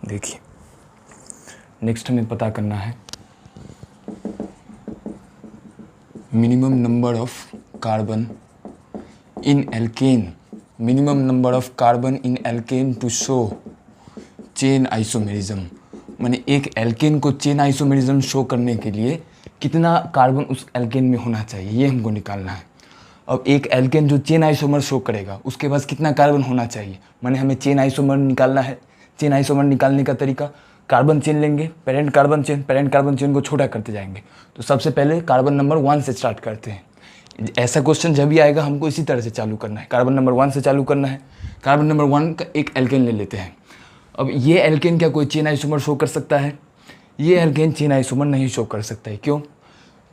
देखिए नेक्स्ट हमें पता करना है minimum number of carbon in alkane, minimum number of carbon in alkane to show chain isomerism. माने एक एल्केन को चेन आइसोमेरिज्म शो करने के लिए कितना कार्बन उस एल्केन में होना चाहिए, ये हमको निकालना है। अब एक एल्केन जो चेन आइसोमर शो करेगा उसके पास कितना कार्बन होना चाहिए, माने हमें चेन आइसोमर निकालना है। चेन आइसोमर निकालने का तरीका, कार्बन चेन लेंगे, पेरेंट कार्बन चेन को छोटा करते जाएंगे। तो सबसे पहले कार्बन नंबर 1 से स्टार्ट करते हैं। ऐसा क्वेश्चन जब भी आएगा हमको इसी तरह से चालू करना है, कार्बन नंबर 1 से चालू करना है। कार्बन नंबर 1 का एक एल्केन ले लेते हैं। अब ये एल्केन क्या कोई चेन आइसोमर शो कर सकता है? ये एल्केन चेन आइसोमर नहीं शो कर सकता है। क्यों?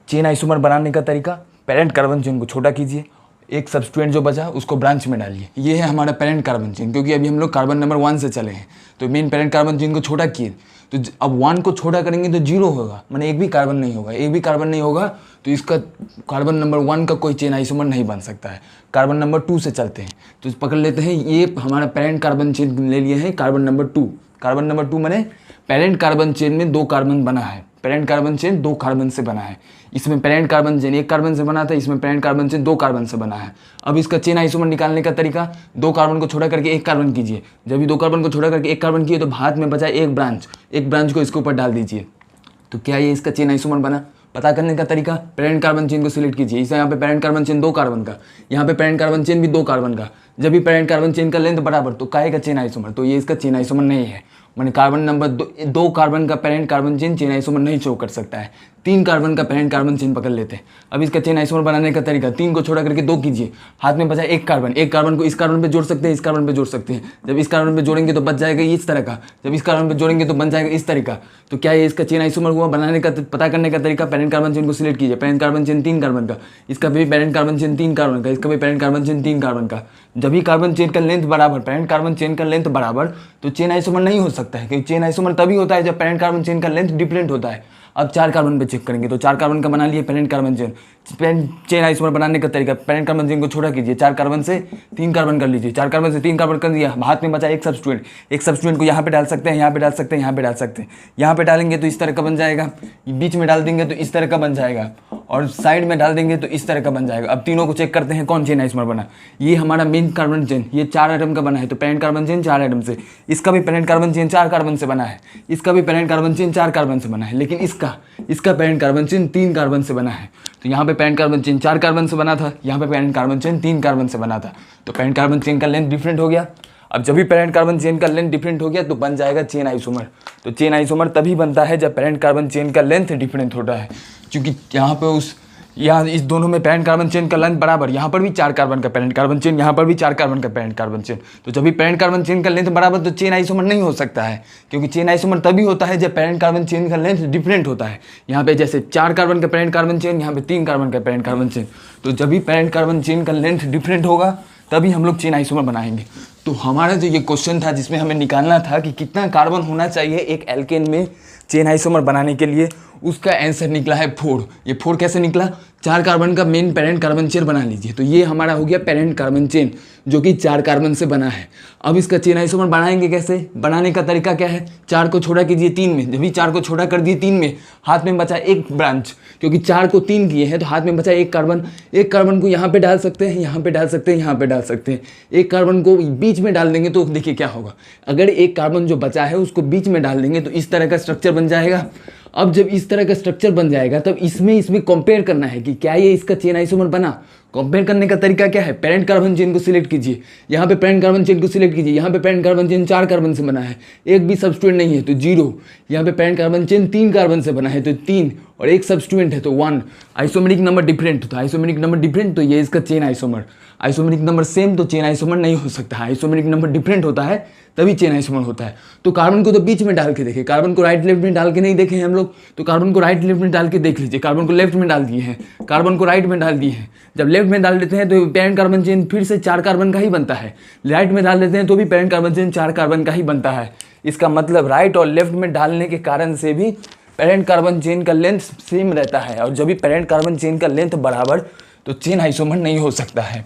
चेन आइसोमर बनाने का तरीका, पेरेंट कार्बन चेन को छोटा कीजिए, एक सब्सटीट्यूएंट जो बचा उसको ब्रांच में डालिए। ये है हमारा पेरेंट कार्बन चेन, क्योंकि अभी हम लोग कार्बन नंबर 1 से चले हैं तो मेन पेरेंट कार्बन चेन को छोटा किए। तो अब 1 को छोटा करेंगे तो 0 होगा, माने एक भी कार्बन नहीं होगा। एक भी कार्बन नहीं होगा तो इसका कार्बन नंबर 1 का कोई चेन आइसोमर नहीं बन सकता है। कार्बन नंबर 2 से चलते हैं तो पकड़ लेते हैं, ये हमारा पेरेंट कार्बन चेन ले लिए हैं कार्बन नंबर 2। कार्बन नंबर 2 माने पेरेंट कार्बन चेन में 2 कार्बन बना है। पेरेंट कार्बन चेन 2 कार्बन से बना है। इसमें पेरेंट कार्बन चेन 1 कार्बन से बना था, इसमें पेरेंट कार्बन चेन 2 कार्बन से बना है। अब इसका चेन आइसोमर निकालने का तरीका, 2 कार्बन को छोटा करके 1 कार्बन कीजिए। जब भी 2 कार्बन को छोटा करके 1 कार्बन किए तो हाथ में बचा एक ब्रांच को इसके ऊपर डाल दीजिए। तो क्या ये इसका चेन आइसोमर बना? पता करने का तरीका, पेरेंट कार्बन चेन को सिलेक्ट कीजिए। इसे यहाँ पे पेरेंट कार्बन चेन 2 कार्बन का, यहाँ पे पेरेंट कार्बन चेन भी 2 कार्बन का। जब भी पेरेंट कार्बन चेन का लेंथ बराबर तो काहे का चेन आइसोमर, तो ये इसका चेन आइसोमर नहीं है। माने कार्बन नंबर 2 कार्बन का पेरेंट कार्बन चेन आइसोमर नहीं शो कर सकता है। 3 कार्बन का पेरेंट कार्बन चेन पकड़ लेते हैं। अब इसका चेन आइसोमर बनाने का तरीका, 3 को छोटा करके 2 कीजिए, हाथ में बचा एक कार्बन को इस कार्बन पे जोड़ सकते हैं, इस कार्बन पे जोड़ सकते हैं। जब इस कार्बन पे जोड़ेंगे तो बच जाएगा इस तरह का, जब इस कार्बन पे जोड़ेंगे तो बन जाएगा इस तरह का। तो क्या ये इसका चेन आइसोमर हुआ? बनाने का पता करने का तरीका, पेरेंट कार्बन चेन को सिलेक्ट कीजिए। पेरेंट कार्बन चेन 3 कार्बन का, इसका भी पेरेंट कार्बन चेन 3 कार्बन का, इसका भी पेरेंट कार्बन चेन 3 कार्बन का। जब भी कार्बन चेन का लेंथ बराबर, पेरेंट कार्बन चेन का लेंथ बराबर, तो चेन आइसोमर नहीं हो सकता है, क्योंकि चेन आइसोमर तभी होता है जब पेरेंट कार्बन चेन का लेंथ डिफरेंट होता है। अब 4 कार्बन पे चेक करेंगे तो 4 कार्बन का बना लिए parent carbon chain. Chain isomer बनाने का तरीका, पेरेंट कार्बन चेन को छोटा कीजिए, 4 कार्बन से 3 कार्बन कर लीजिए। 4 कार्बन से 3 कार्बन कर दिया, हाथ में बचा एक सब्सटीट्यूएंट को यहाँ पे डाल सकते हैं, यहाँ पे डाल सकते हैं, यहाँ पे डाल सकते हैं। यहाँ पे डालेंगे तो इस तरह का बन जाएगा, बीच में डाल देंगे तो इस तरह का बन जाएगा, और साइड में डाल देंगे तो इस तरह का बन जाएगा। अब तीनों को चेक करते हैं कौन चेन आइसोमर बना। ये हमारा मेन कार्बन चेन, ये 4 एटम का बना है, तो पेरेंट कार्बन चेन 4 एटम से। इसका भी पेरेंट कार्बन चेन 4 कार्बन से बना है, इसका भी पेरेंट कार्बन चेन 4 कार्बन से बना है, लेकिन इसका पेरेंट कार्बन चेन 3 कार्बन से बना है। तो यहाँ पे पेरेंट कार्बन चेन 4 कार्बन से बना था, यहाँ पे पेरेंट कार्बन चेन 3 कार्बन से बना था, तो पेरेंट कार्बन चेन का लेंथ डिफरेंट हो गया। अब जब भी पेरेंट कार्बन चेन का लेंथ डिफरेंट हो गया तो बन जाएगा चेन आइसोमर। तो चेन आइसोमर तभी बनता है जब पेरेंट कार्बन चेन का लेंथ डिफरेंट होता है, क्योंकि यहाँ पे यहाँ इस दोनों में पेरेंट कार्बन चेन का लेंथ बराबर, यहाँ पर भी 4 कार्बन का पेरेंट कार्बन चेन, यहाँ पर भी 4 कार्बन का पेरेंट कार्बन चेन। तो जब भी पेरेंट कार्बन चेन का लेंथ बराबर तो चेन आइसोमर नहीं हो सकता है, क्योंकि चेन आइसोमर तभी होता है जब पेरेंट कार्बन चेन का लेंथ डिफरेंट होता है। यहाँ पे जैसे 4 कार्बन का पेरेंट कार्बन चेन, यहाँ पे 3 कार्बन का पेरेंट कार्बन चेन। तो जब भी पेरेंट कार्बन चेन का लेंथ डिफरेंट होगा तभी हम लोग चेन आइसोमर बनाएंगे। तो हमारा जो ये क्वेश्चन था जिसमें हमें निकालना था कि कितना कार्बन होना चाहिए एक एल्केन में चेन आइसोमर बनाने के लिए, उसका आंसर निकला है 4। ये 4 कैसे निकला? 4 कार्बन का मेन पेरेंट कार्बन चेन बना लीजिए। तो ये हमारा हो गया पेरेंट कार्बन चेन जो कि 4 कार्बन से बना है। अब इसका चेन आइसोमर बनाएंगे कैसे? बनाने का तरीका क्या है? 4 को छोटा कीजिए 3 में, जब भी 4 को छोटा कर दिए 3 में, हाथ में बचा एक ब्रांच, क्योंकि 4 को 3 किए हैं तो हाथ में बचा एक कार्बन को यहाँ पे डाल सकते हैं, यहाँ पे डाल सकते हैं, यहाँ पे डाल सकते हैं। एक कार्बन को बीच में डाल देंगे तो देखिए क्या होगा, अगर एक कार्बन जो बचा है उसको बीच में डाल देंगे तो इस तरह का स्ट्रक्चर बन जाएगा। अब जब इस तरह का स्ट्रक्चर बन जाएगा तब इसमें कंपेयर करना है कि क्या ये इसका चेन आइसोमर बना। कंपेयर करने का तरीका क्या है? पेरेंट कार्बन चेन को सिलेक्ट कीजिए, यहाँ पे पेरेंट कार्बन चेन को सिलेक्ट कीजिए, यहाँ पे पेरेंट कार्बन चेन 4 कार्बन से बना है, एक भी सब्स्टिट्यूएंट नहीं है तो 0। यहाँ पे पेरेंट कार्बन चेन 3 कार्बन से बना है तो 3, और एक सब्स्टिट्यूएंट है तो 1। आइसोमेरिक नंबर डिफरेंट, तो आइसोमेरिक नंबर डिफरेंट तो ये इसका chain isomer. Isomeric number same तो चेन आइसोमर नहीं हो सकता है, आइसोमेरिक नंबर डिफरेंट होता है तभी चेन आइसोमर होता है। तो कार्बन को तो बीच में डाल के देखें, कार्बन को राइट लेफ्ट में डाल के नहीं देखे हैं हम लोग, तो कार्बन को राइट लेफ्ट में डाल के देख लीजिए। कार्बन को लेफ्ट में डाल दिए हैं, कार्बन को राइट में डाल दिए हैं। जब लेफ्ट में डाल देते हैं तो पेरेंट कार्बन चेन फिर से 4 कार्बन का ही बनता है, राइट में डाल देते हैं तो भी पेरेंट कार्बन चेन 4 कार्बन का ही बनता है। इसका मतलब राइट और लेफ्ट में डालने के कारण से भी पेरेंट कार्बन चेन का लेंथ सेम रहता है, और जब भी पेरेंट कार्बन चेन का लेंथ बराबर तो चेन आइसोमर नहीं हो सकता है,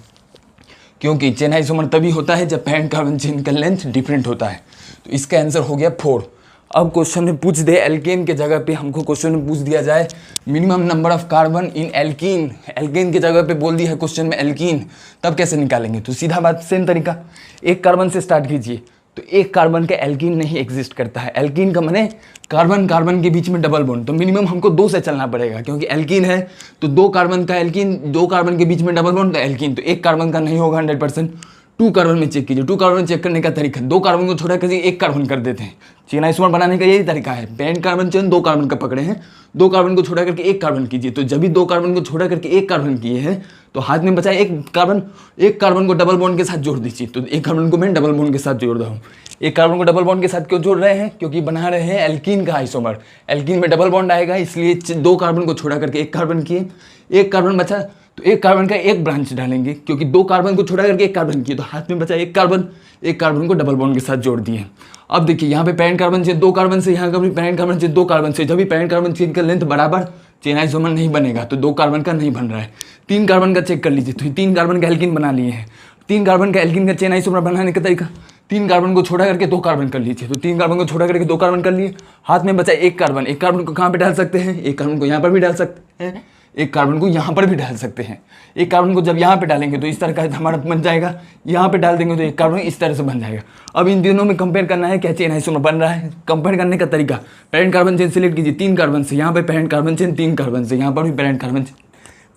क्योंकि चेन आइसोमर तभी होता है जब पेरेंट कार्बन चेन का लेंथ डिफरेंट होता है। तो इसका आंसर हो गया 4। अब क्वेश्चन में पूछ दे एल्केन के जगह पे, हमको क्वेश्चन में पूछ दिया जाए minimum number of carbon in alkene, alkane की जगह पे बोल दिया है क्वेश्चन में एल्कीन, तब कैसे निकालेंगे? तो सीधा बात, सेम तरीका, एक कार्बन से स्टार्ट कीजिए। तो एक कार्बन का एल्कीन नहीं एग्जिस्ट करता है। एल्कीन का माने कार्बन कार्बन के बीच में डबल बॉन्ड, तो मिनिमम हमको 2 से चलना पड़ेगा, क्योंकि एल्कीन है तो 2 कार्बन का एल्कीन, 2 कार्बन के बीच में डबल बॉन्ड तो एल्कीन, तो एक कार्बन का नहीं होगा 100%। 2 कार्बन में चेक कीजिए। 2 कार्बन चेक करने का तरीका, 2 कार्बन को छोड़ा करके 1 कार्बन कर देते हैं। चेन आइसोमर बनाने का यही तरीका है। पेरेंट कार्बन चेन 2 कार्बन का पकड़े हैं, 2 कार्बन को छोड़ा करके 1 कार्बन कीजिए। तो जब भी 2 कार्बन को छोड़ा करके 1 कार्बन किए हैं तो हाथ में बचा 1 कार्बन, 1 कार्बन को डबल बॉन्ड के साथ जोड़ दीजिए। तो 1 कार्बन को मैं डबल बॉन्ड के साथ जोड़ रहा हूँ। 1 कार्बन को डबल बॉन्ड के साथ क्यों जोड़ रहे हैं? क्योंकि बना रहे हैं एल्कीन का आइसोमर। एल्कीन में डबल बॉन्ड आएगा, इसलिए 2 कार्बन को छोड़ा करके 1 कार्बन किए। 1 कार्बन बचा तो 1 कार्बन का 1 ब्रांच डालेंगे, क्योंकि 2 कार्बन को छोड़ा करके 1 कार्बन किए, तो हाथ में बचा 1 कार्बन, 1 कार्बन को डबल बॉन्ड के साथ जोड़ दिए। अब देखिए यहाँ पे पेरेंट कार्बन चेन 2 कार्बन से, यहाँ का भी पेरेंट कार्बन चेन 2 कार्बन से। जब भी पेरेंट कार्बन चेन का लेंथ बराबर, चेन आइसोमर नहीं बनेगा, तो 2 कार्बन का नहीं बन रहा है। 3 कार्बन का चेक कर लीजिए, तो 3 कार्बन का एल्कीन बना लिए हैं। 3 कार्बन का एल्कीन का चेन आइसोमर बनाने का तरीका, 3 कार्बन को छोड़ा करके 2 कार्बन कर लीजिए। तो 3 कार्बन को छोड़ा करके 2 कार्बन कर लिए, हाथ में बचा 1 कार्बन। 1 कार्बन को कहाँ पे डाल सकते हैं? 1 कार्बन को यहाँ पर भी डाल सकते हैं, 1 कार्बन को यहाँ पर भी डाल सकते हैं। 1 कार्बन को जब यहाँ पे डालेंगे तो इस तरह का हमारा बन जाएगा, यहाँ पे डाल देंगे तो 1 कार्बन इस तरह से बन जाएगा। अब इन तीनों में कंपेयर करना है क्या चेन आइसोमर बन रहा है। कंपेयर करने का तरीका, पेरेंट कार्बन चेन सिलेक्ट कीजिए 3 कार्बन से, यहाँ पे पेरेंट कार्बन चेन 3 कार्बन से, यहाँ पर भी पेरेंट कार्बन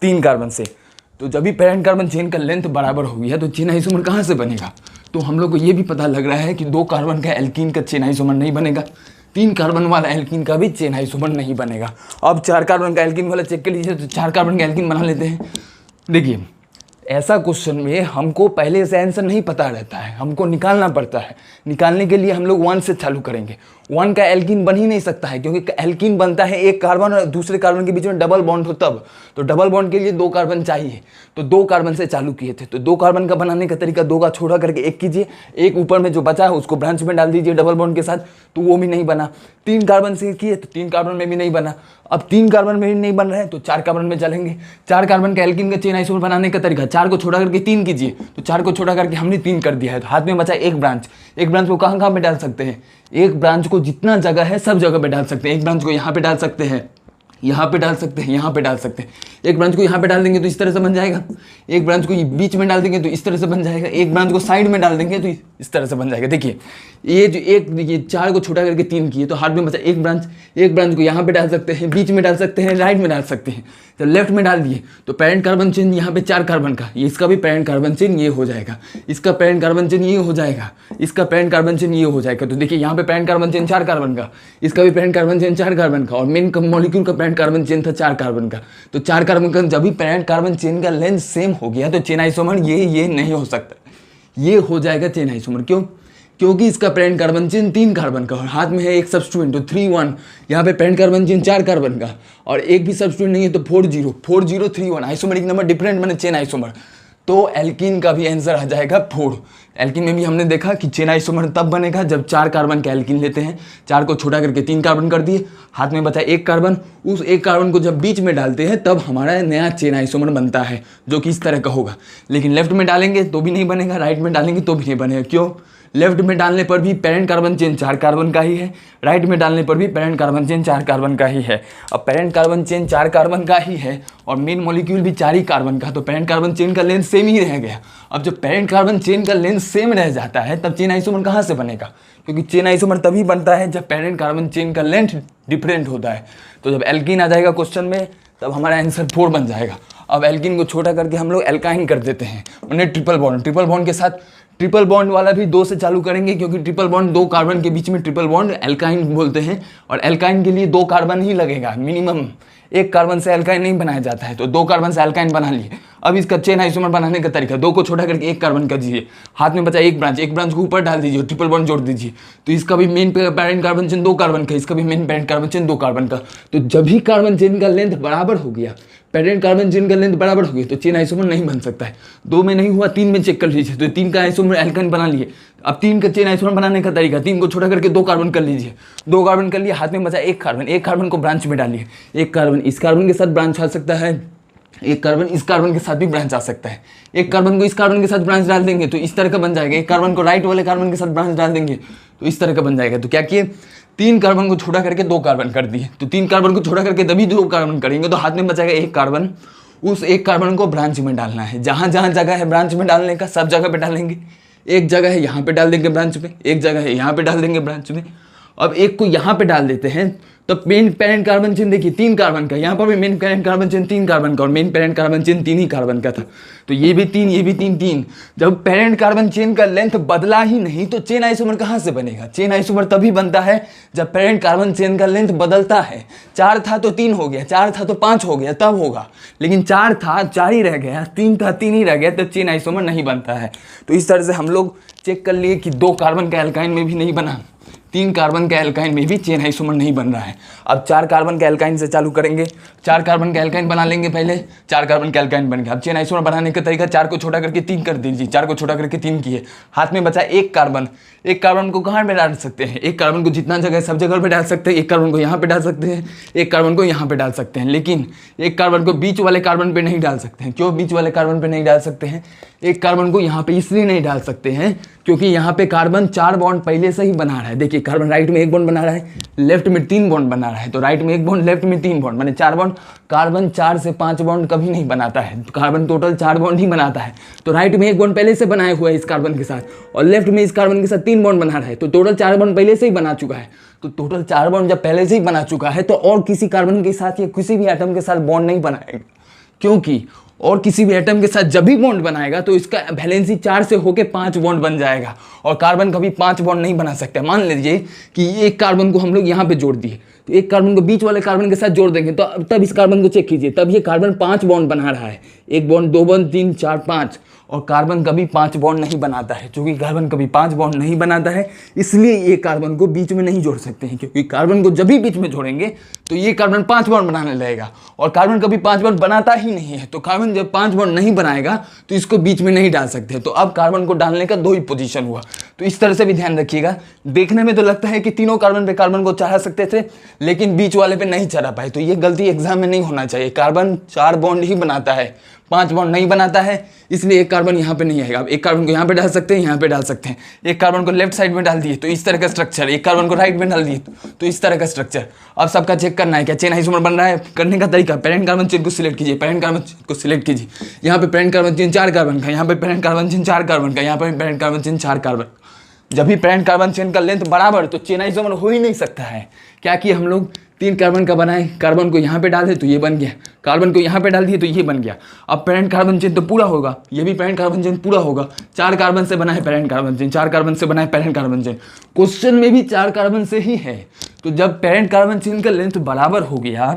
3 कार्बन से। तो जब भी पेरेंट कार्बन चेन का लेंथ बराबर हो गया तो चेन आइसोमर कहाँ से बनेगा? तो हम लोग को ये भी पता लग रहा है कि 2 कार्बन का एल्कीन का चेन आइसोमर नहीं बनेगा, 3 कार्बन वाला एल्कीन का भी चेन आइसोमर नहीं बनेगा। अब 4 कार्बन का एल्कीन वाला चेक कर लीजिए, तो 4 कार्बन का एल्कीन बना लेते हैं। देखिए ऐसा क्वेश्चन में हमको पहले से आंसर नहीं पता रहता है, हमको निकालना पड़ता है। निकालने के लिए हम लोग 1 से चालू करेंगे। 1 का एल्कीन बन ही नहीं सकता है, क्योंकि एल्कीन बनता है 1 कार्बन और दूसरे कार्बन के बीच में डबल बॉन्ड हो तब। तो डबल बॉन्ड के लिए 2 कार्बन चाहिए, तो 2 कार्बन से चालू किए थे। तो 2 कार्बन का बनाने का तरीका, 2 का छोड़ा करके 1 कीजिए, 1 ऊपर में जो बचा है उसको ब्रांच में डाल दीजिए डबल बॉन्ड के साथ, तो वो भी नहीं बना। 3 कार्बन से किए तो 3 कार्बन में भी नहीं बना। अब 3 कार्बन में भी नहीं बन रहा है तो 4 कार्बन में चलेंगे। 4 कार्बन का एल्कीन का चेन आइसोमर बनाने का तरीका, 4 को छोड़ा करके 3 कीजिए, तो 4 को छोड़ा करके हमने 3 कर दिया है। तो हाथ में बचा 1 ब्रांच। 1 ब्रांच को कहाँ कहाँ पे डाल सकते हैं? 1 ब्रांच को जितना जगह है सब जगह पे डाल सकते हैं। 1 ब्रांच को यहाँ पे डाल सकते हैं, यहाँ पे डाल सकते हैं, यहाँ पे डाल सकते हैं। 1 ब्रांच को यहाँ पे डाल देंगे तो इस तरह से बन जाएगा। 1 ब्रांच को बीच में डाल देंगे तो इस तरह से बन जाएगा। 1 ब्रांच को साइड में डाल देंगे तो इस तरह से बन जाएगा। देखिए ये जो ये 4 को छोटा करके 3 किए, तो हाथ में बचा 1 ब्रांच। 1 ब्रांच को यहाँ पे डाल सकते हैं, बीच में डाल सकते हैं, राइट में डाल सकते हैं। तो लेफ्ट में डाल दिए तो पेरेंट कार्बन चेन यहाँ पे 4 कार्बन का, ये इसका भी पेरेंट कार्बन चेन ये हो जाएगा, इसका पेरेंट कार्बन चेन ये हो जाएगा, इसका पेरेंट कार्बन चेन ये हो जाएगा। तो देखिए यहाँ पे पेरेंट कार्बन चेन 4 कार्बन का, इसका भी पेरेंट कार्बन चेन 4 कार्बन का, और मेन मॉलिक्यूल का पेरेंट कार्बन चेन था 4 कार्बन का। तो 4 कार्बन का जब भी पेरेंट कार्बन चेन का लेंथ सेम हो गया तो चेन आइसोमर ये नहीं हो सकता, ये हो जाएगा चेन आइसोमर। क्यों? क्योंकि इसका पेरेंट कार्बन चेन 3 कार्बन का और हाथ में है एक सब्स्टिट्यूएंट, तो 3-1। यहाँ पे पेरेंट कार्बन चेन 4 कार्बन का और एक भी सब्स्टिट्यूएंट नहीं है, तो 4-0-3-1 आइसोमेरिक नंबर डिफरेंट बने चेन आइसोमर। तो एल्कीन का भी आंसर आ जाएगा 4। एल्कीन में भी हमने देखा कि चेन आइसोमर तब बनेगा जब 4 कार्बन का एल्कीन लेते हैं, 4 को छोटा करके 3 कार्बन कर दिए, हाथ में बचा 1 कार्बन, उस 1 कार्बन को जब बीच में डालते हैं तब हमारा नया चेन आइसोमर बनता है, जो कि इस तरह का होगा। लेकिन लेफ्ट में डालेंगे तो भी नहीं बनेगा, राइट में डालेंगे तो भी नहीं बनेगा। क्यों? लेफ्ट में डालने पर भी पेरेंट कार्बन चेन 4 कार्बन का ही है, राइट में डालने पर भी पेरेंट कार्बन चेन 4 कार्बन का ही है। अब पेरेंट कार्बन चेन 4 कार्बन का ही है और मेन मॉलिक्यूल भी 4 ही कार्बन का, तो पेरेंट कार्बन चेन का लेंथ सेम ही रह गया। अब जब पेरेंट कार्बन चेन का लेंथ सेम रह जाता है तब चेन आइसोमर कहाँ से बनेगा? क्योंकि चेन आइसोमर तभी बनता है जब पेरेंट कार्बन चेन का लेंथ डिफरेंट होता है। तो जब एल्कीन आ जाएगा क्वेश्चन में तब हमारा आंसर 4 बन जाएगा। अब एल्कीन को छोटा करके हम लोग एल्काइन कर देते हैं, उन्हें ट्रिपल बॉन्ड के साथ। ट्रिपल बॉन्ड वाला भी 2 से चालू करेंगे, क्योंकि ट्रिपल बॉन्ड 2 कार्बन के बीच में ट्रिपल बॉन्ड एल्काइन बोलते हैं, और एल्काइन के लिए 2 कार्बन ही लगेगा मिनिमम। 1 कार्बन से एल्काइन नहीं बनाया जाता है, तो 2 कार्बन से एल्काइन बना लिए। अब इसका चेन आइसोमर बनाने का तरीका, 2 को छोटा करके 1 कार्बन कर दीजिए, हाथ में बचा 1 ब्रांच, 1 ब्रांच को ऊपर डाल दीजिए, ट्रिपल बॉन्ड जोड़ दीजिए। तो इसका भी main parent carbon chain 2 carbon का, इसका भी main parent carbon chain 2 carbon का। तो जब भी कार्बन चेन का लेंथ बराबर हो गया, पेरेंट कार्बन चेन का लेंथ बराबर हो गया, तो चेन आइसोमर नहीं बन सकता है। 2 में नहीं हुआ, 3 में चेक कर लीजिए, तो 3 का आइसोमर एल्काइन बना लिए। अब 3 का चेन आइसोमर बनाने का तरीका, 3 को छोटा करके 2 कार्बन कर लीजिए, 2 कार्बन कर लिए, हाथ में बचा 1 कार्बन, 1 कार्बन को ब्रांच में डालिए। 1 कार्बन इस कार्बन के साथ ब्रांच आ सकता है, 1 कार्बन इस कार्बन के साथ भी ब्रांच आ सकता है। 1 कार्बन को इस कार्बन के साथ ब्रांच डाल देंगे तो इस तरह का बन जाएगा। 1 कार्बन को राइट वाले कार्बन के साथ ब्रांच डाल देंगे तो इस तरह का बन जाएगा। तो क्या किए, 3 कार्बन को छोटा करके 2 कार्बन कर दिए, तो 3 कार्बन को छोटा करके तभी 2 कार्बन करेंगे, तो हाथ में बचाएगा 1 कार्बन। उस 1 कार्बन को ब्रांच में डालना है, जहाँ जहाँ जगह है ब्रांच में डालने का सब जगह पे डालेंगे। एक जगह है यहाँ पे डाल देंगे ब्रांच में, एक जगह है यहाँ पे डाल देंगे ब्रांच में। अब एक को यहाँ पे डाल देते हैं, तो मेन पेरेंट कार्बन चेन देखिए 3 कार्बन का, यहाँ पर भी main parent carbon chain 3 carbon का, और मेन पेरेंट कार्बन चेन 3 ही कार्बन का था, तो ये भी 3, ये भी 3, 3। जब पेरेंट कार्बन चेन का लेंथ बदला ही नहीं तो चेन आइसोमर कहाँ से बनेगा? चेन आइसोमर तभी बनता है जब पेरेंट कार्बन चेन का लेंथ बदलता है। 4 था तो 3 हो गया, 4 था तो 5 हो गया, तब होगा। लेकिन 4 था 4 ही रह गया, 3 था 3 ही रह गया, तो चेन आइसोमर नहीं बनता है। तो इस तरह से हम लोग चेक कर लिए कि 2 कार्बन का एल्काइन में भी नहीं बना, 3 कार्बन का एल्काइन में भी चेन आइसोमर नहीं बन रहा है। अब 4 कार्बन का एल्काइन से चालू करेंगे, 4 कार्बन का एल्काइन बना लेंगे पहले, 4 कार्बन का एल्काइन बन गया। अब चेन आइसोमर बनाने का तरीका 4 को छोटा करके 3 कर दीजिए, 4 को छोटा करके 3 किए, हाथ में बचा 1 कार्बन। 1 कार्बन को कहाँ पे डाल सकते हैं? 1 कार्बन को जितना जगह सब जगह पे डाल सकते हैं। 1 कार्बन को यहाँ पे डाल सकते हैं, 1 कार्बन को यहाँ पे डाल सकते हैं, लेकिन 1 कार्बन को बीच वाले कार्बन पे नहीं डाल सकते हैं। क्यों बीच वाले कार्बन पे नहीं डाल सकते हैं? 1 कार्बन को यहाँ पे इसलिए नहीं डाल सकते हैं क्योंकि यहाँ पे कार्बन 4 बॉन्ड पहले से ही बना रहा है। देखिए कार्बन राइट में 1 बॉन्ड बना रहा है, लेफ्ट में 3 बॉन्ड बना रहा है, तो राइट में 1 बॉन्ड, लेफ्ट में 3 बॉन्ड, माने 4 बॉन्ड। कार्बन 4 से 5 बॉन्ड कभी नहीं बनाता है, कार्बन टोटल 4 बॉन्ड ही बनाता है। तो राइट में 1 बॉन्ड पहले से बनाया हुआ है इस कार्बन के साथ, और लेफ्ट में इस कार्बन के साथ 3 बॉन्ड बना रहा है, तो टोटल 4 बॉन्ड पहले से ही बना चुका है। तो टोटल 4 बॉन्ड जब पहले से ही बना चुका है तो और किसी कार्बन के साथ या किसी भी एटम के साथ बॉन्ड नहीं बनाएगा, क्योंकि और किसी भी एटम के साथ जब भी बॉन्ड बनाएगा तो इसका वैलेंसी 4 से होके 5 बॉन्ड बन जाएगा, और कार्बन कभी 5 बॉन्ड नहीं बना सकता। मान लीजिए कि 1 कार्बन को हम लोग यहाँ पे जोड़ दिए, तो 1 कार्बन को बीच वाले कार्बन के साथ जोड़ देंगे, तो तब इस कार्बन को चेक कीजिए, तब ये कार्बन 5 बॉन्ड बना रहा है। 1 बॉन्ड, 2 बॉन्ड, 3, 4, 5, और कार्बन कभी 5 बॉन्ड नहीं बनाता है। क्योंकि कार्बन कभी 5 बॉन्ड नहीं बनाता है, इसलिए ये कार्बन को बीच में नहीं जोड़ सकते हैं, क्योंकि कार्बन को जब भी बीच में जोड़ेंगे तो ये कार्बन 5 बॉन्ड बनाने लगेगा, और कार्बन कभी 5 बॉन्ड बनाता ही नहीं है। तो कार्बन जब 5 बॉन्ड नहीं बनाएगा तो इसको बीच में नहीं डाल सकते। तो अब कार्बन को डालने का 2 ही पोजीशन हुआ। तो इस तरह से भी ध्यान रखिएगा। देखने में तो लगता है कि तीनों कार्बन पे कार्बन को चढ़ा सकते थे, लेकिन बीच वाले पे नहीं चढ़ा पाए, तो ये गलती एग्जाम में नहीं होना चाहिए। कार्बन 4 बॉन्ड ही बनाता है, 5 बॉन्ड नहीं बनाता है, इसलिए 1 कार्बन यहाँ पे नहीं आएगा। अब 1 कार्बन को यहाँ पे डाल सकते हैं, यहाँ पे डाल सकते हैं। 1 कार्बन को लेफ्ट साइड में डाल दिए तो इस तरह का स्ट्रक्चर, 1 कार्बन को राइट में डाल दिए तो इस तरह का स्ट्रक्चर। अब सबका चेक करना है क्या चेन आइसोमर बन रहा है। करने का तरीका, पेरेंट कार्बन चेन को सिलेक्ट कीजिए, पेरेंट कार्बन चेन को सिलेक्ट कीजिए। यहाँ पे पेरेंट कार्बन चेन 4 कार्बन का, यहाँ पे पेरेंट कार्बन चेन 4 कार्बन का, यहाँ पे पेरेंट कार्बन चेन 4 कार्बन। जब भी पेरेंट कार्बन चेन का लेंथ बराबर तो चेन आइसोमर हो ही नहीं सकता है। क्या कि हम लोग 3 कार्बन का बनाए, कार्बन को यहाँ पे डाल दे तो ये बन गया, कार्बन को यहाँ पे डाल दिए तो ये बन गया। अब पेरेंट कार्बन चेन तो पूरा होगा, ये भी पेरेंट कार्बन चेन पूरा होगा। 4 कार्बन से बना है पेरेंट कार्बन चेन, 4 कार्बन से बना है पेरेंट कार्बन चेन। क्वेश्चन में भी 4 कार्बन से ही है। तो जब पेरेंट कार्बन चेन का लेंथ बराबर हो गया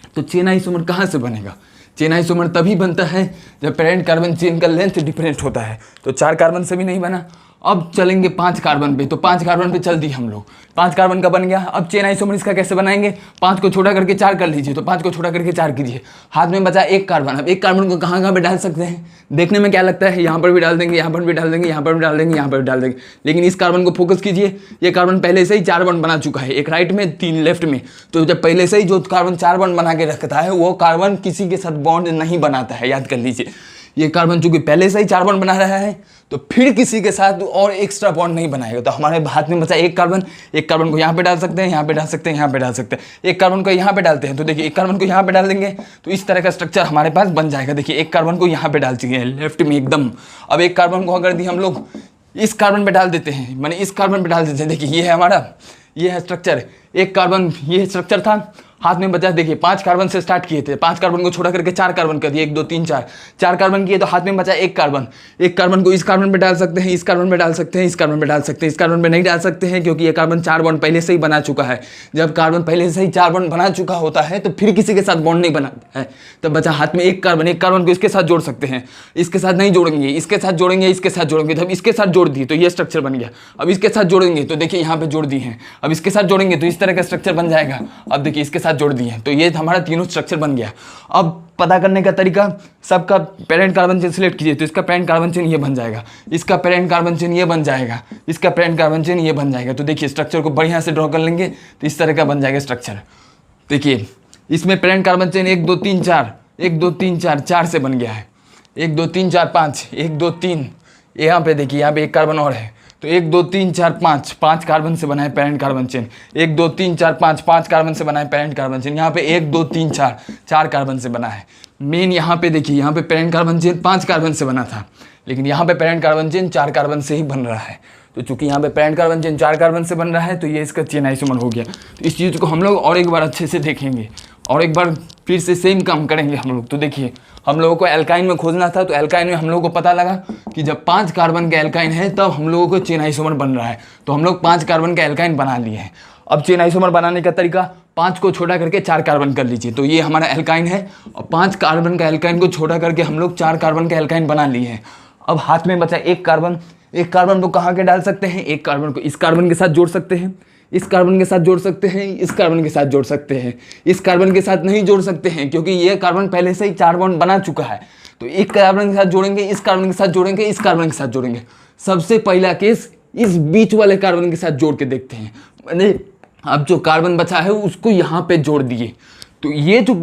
तो चेन आइसोमर कहाँ से बनेगा? चेन आइसोमर तभी बनता है जब पेरेंट कार्बन चेन का लेंथ डिफरेंट होता है। तो 4 कार्बन से भी नहीं बना। अब चलेंगे 5 कार्बन पे, तो 5 कार्बन पे चल दिए हम लोग, 5 कार्बन का बन गया। अब चेन आइसोमर इसका कैसे बनाएंगे? 5 को छोटा करके 4 कर लीजिए, तो 5 को छोटा करके 4 कीजिए, हाथ में बचा 1 कार्बन। अब 1 कार्बन को कहाँ पे डाल सकते हैं? देखने में क्या लगता है, यहाँ पर भी डाल देंगे, यहाँ पर भी डाल देंगे, यहाँ पर भी डाल देंगे, यहाँ पर भी डाल देंगे। लेकिन इस कार्बन को फोकस कीजिए, ये कार्बन पहले से ही 4 बॉन्ड बना चुका है, 1 राइट में 3 लेफ्ट में। तो जब पहले से ही जो कार्बन 4 बॉन्ड बना के रखता है वो कार्बन किसी के साथ बॉन्ड नहीं बनाता है, याद कर लीजिए। ये कार्बन चूंकि पहले से ही 4 बॉन्ड बना रहा है तो फिर किसी के साथ और एक्स्ट्रा बॉन्ड नहीं बनाएगा। तो हमारे हाथ में बचा 1 कार्बन, 1 कार्बन को यहाँ पे डाल सकते हैं, यहाँ पे डाल सकते हैं, यहाँ पे डाल सकते हैं। 1 कार्बन को यहाँ पे डालते हैं, तो देखिए 1 कार्बन को यहाँ पे डाल देंगे तो इस तरह का स्ट्रक्चर हमारे पास बन जाएगा। देखिए 1 कार्बन को यहाँ पे डाल चुके हैं लेफ्ट में एकदम। अब 1 कार्बन को अगर दी हम लोग इस कार्बन पे डाल देते हैं, माने इस कार्बन पे डाल देते हैं, देखिए ये है हमारा, ये है स्ट्रक्चर। 1 कार्बन ये स्ट्रक्चर था, हाथ में बचा, देखिए 5 कार्बन से स्टार्ट किए थे, 5 कार्बन को छोटा करके 4 कार्बन कर दिए, 1 2 3 4, 4 कार्बन किए तो हाथ में बचा 1 कार्बन। 1 कार्बन को इस कार्बन पे डाल सकते हैं, इस कार्बन पे डाल सकते हैं, इस कार्बन पे डाल सकते हैं, इस कार्बन पे नहीं डाल सकते हैं क्योंकि ये कार्बन 4 बॉन्ड पहले से ही बना चुका है। जब कार्बन पहले से ही 4 बॉन्ड बना चुका होता है तो फिर किसी के साथ बॉन्ड नहीं बनाता है। तब बचा हाथ में 1 कार्बन, 1 कार्बन को इसके साथ जोड़ सकते हैं, इसके साथ नहीं जोड़ेंगे, इसके साथ जोड़ेंगे, इसके साथ जोड़ेंगे। जब इसके साथ जोड़ दिए तो ये स्ट्रक्चर बन गया। अब इसके साथ जोड़ेंगे तो देखिए यहाँ पे जोड़ दिए हैं, अब इसके साथ जोड़ेंगे तो इस तरह का स्ट्रक्चर बन जाएगा। अब देखिए इसके साथ जोड़ दिए हैं तो ये हमारा तीनों स्ट्रक्चर बन गया। अब पता करने का तरीका, सबका पेरेंट कार्बन चेन सिलेक्ट कीजिए, तो इसका पेरेंट कार्बन चेन ये बन जाएगा, इसका पेरेंट कार्बन चेन ये बन जाएगा, इसका पेरेंट कार्बन चेन ये बन जाएगा। तो देखिए स्ट्रक्चर को बढ़िया से ड्रॉ कर लेंगे तो इस तरह का बन जाएगा स्ट्रक्चर। देखिए इसमें पेरेंट कार्बन चेन 1 2 3 4, 1 2 3 4, 4 से बन गया है, 1 2 3 4 5, 1 2 3। यहाँ पे देखिए यहाँ पे 1 कार्बन और है तो 1 2 3 4 5 5 कार्बन से बना है पेरेंट कार्बन चेन। 1 2 3 4 5 5 कार्बन से बना है पेरेंट कार्बन चेन। यहाँ पे 1 2 3 4 4 कार्बन से बना है। मेन यहाँ पे देखिए, यहाँ पे पेरेंट कार्बन चेन 5 कार्बन से बना था, लेकिन यहाँ पे पेरेंट कार्बन चेन 4 कार्बन से ही बन रहा है। तो चूंकि यहाँ पे पेरेंट कार्बन चेन 4 कार्बन से बन रहा है, तो ये इसका चेन आइसोमर हो गया। तो इस चीज़ को हम लोग और एक बार अच्छे से देखेंगे और एक बार फिर से सेम काम करेंगे हम लोग। तो देखिए, हम लोगों को एल्काइन में खोजना था, तो एल्काइन में हम लोगों को पता लगा कि जब 5 कार्बन का एल्काइन है तब हम लोगों को चेन आइसोमर बन रहा है। तो हम लोग 5 कार्बन का एल्काइन बना लिए हैं। अब चेन आइसोमर बनाने का तरीका, 5 को छोटा करके 4 कार्बन कर लीजिए। तो ये हमारा एल्काइन है और 5 कार्बन का एल्काइन को छोटा करके हम लोग 4 कार्बन का एल्काइन बना लिए हैं। अब हाथ में बचा 1 कार्बन। 1 कार्बन को कहाँ के डाल सकते हैं? 1 कार्बन को इस कार्बन के साथ जोड़ सकते हैं, इस कार्बन के साथ जोड़ सकते हैं, इस कार्बन के साथ जोड़ सकते हैं। इस कार्बन के साथ नहीं जोड़ सकते हैं क्योंकि ये कार्बन पहले से ही 4 बॉन्ड बना चुका है। तो एक कार्बन के साथ जोड़ेंगे, इस कार्बन के साथ जोड़ेंगे, इस कार्बन के साथ जोड़ेंगे। सबसे पहला केस इस बीच वाले कार्बन के साथ जोड़ के देखते हैं। मैंने अब जो कार्बन बचा है उसको यहाँ पे जोड़ दिए, तो ये जो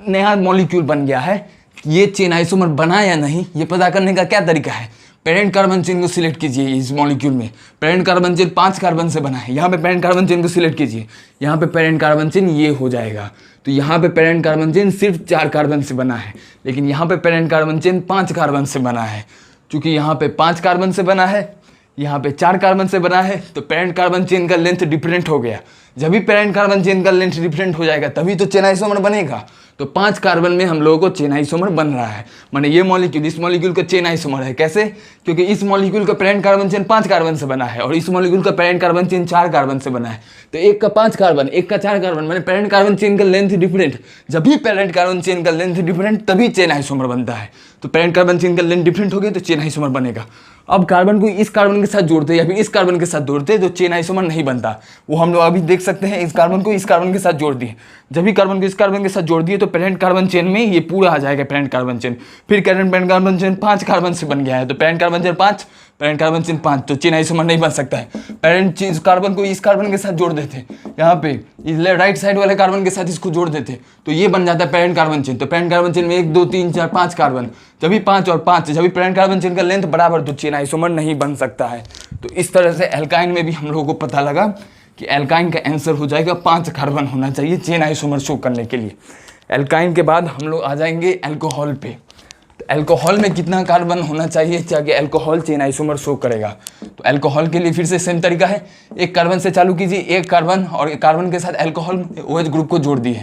नया मॉलिक्यूल बन गया है, ये चेन आइसोमर बना या नहीं, ये पता करने का क्या तरीका है? पेरेंट कार्बन चेन को सिलेक्ट कीजिए। इस मॉलिक्यूल में पेरेंट कार्बन चेन 5 कार्बन से बना है। यहाँ पे पेरेंट कार्बन चेन को सिलेक्ट कीजिए, यहाँ पे पेरेंट कार्बन चेन ये हो जाएगा। तो यहाँ पे पेरेंट कार्बन चेन सिर्फ 4 कार्बन से बना है, लेकिन यहाँ पे पेरेंट कार्बन चेन 5 कार्बन से बना है। चूँकि यहाँ पे 5 कार्बन से बना है, यहाँ पे 4 कार्बन से बना है, तो पेरेंट कार्बन चेन का लेंथ डिफरेंट हो गया। जब भी पेरेंट कार्बन चेन का लेंथ डिफरेंट हो जाएगा तभी तो चेन आइसोमर बनेगा। तो 5 कार्बन में हम लोगों को चेन आइसोमर बन रहा है। माने ये मॉलिक्यूल इस मॉलिक्यूल का चेन आइसोमर है। कैसे? क्योंकि इस मॉलिक्यूल का पेरेंट कार्बन चेन 5 कार्बन से बना है और इस मॉलिक्यूल का पेरेंट कार्बन चेन 4 कार्बन से बना है। तो एक का 5 कार्बन, एक का 4 कार्बन, माने पेरेंट कार्बन चेन का लेंथ डिफरेंट। जब भी पेरेंट कार्बन चेन का लेंथ डिफरेंट तभी चेन आइसोमर बनता है। तो पेरेंट कार्बन चेन का लेंथ डिफरेंट हो गया तो चेन आइसोमर बनेगा। अब कार्बन को इस कार्बन के साथ जोड़ते या फिर इस कार्बन के साथ जोड़ते तो चेन आइसोमर नहीं बनता। वो हम लोग अभी देख सकते हैं। इस कार्बन को इस कार्बन के साथ जोड़ दिए, जब भी कार्बन को इस कार्बन के साथ जोड़ दिए तो पेरेंट कार्बन चेन में ये पूरा आ जाएगा पेरेंट कार्बन चेन। फिर पेरेंट कार्बन चेन 5 कार्बन से बन गया है, तो parent carbon chain 5, parent carbon chain 5, तो चेन आइसोमर नहीं बन सकता है। पेरेंट इस कार्बन को इस कार्बन के साथ जोड़ देते, यहाँ पे इस राइट साइड वाले कार्बन के साथ इसको जोड़ देते तो ये बन जाता है पेरेंट कार्बन चेन। तो पेरेंट कार्बन चेन में 1 2 3 4 5 कार्बन, जब भी 5 और 5, जब भी पेरेंट कार्बन चेन का लेंथ बराबर तो चेन आइसोमर नहीं बन सकता है। तो इस तरह से एल्काइन में भी हम लोगों को पता लगा कि एल्काइन का आंसर हो जाएगा 5 कार्बन होना चाहिए चेन आइसोमर शो करने के लिए। एल्काइन के बाद हम लोग आ जाएंगे अल्कोहल पे। तो अल्कोहल में कितना कार्बन होना चाहिए ताकि अल्कोहल चेन आइसोमर शो करेगा? तो अल्कोहल के लिए फिर से सेम तरीका है। 1 कार्बन से चालू कीजिए, 1 कार्बन और 1 कार्बन के साथ अल्कोहल OH ग्रुप को जोड़ दिए।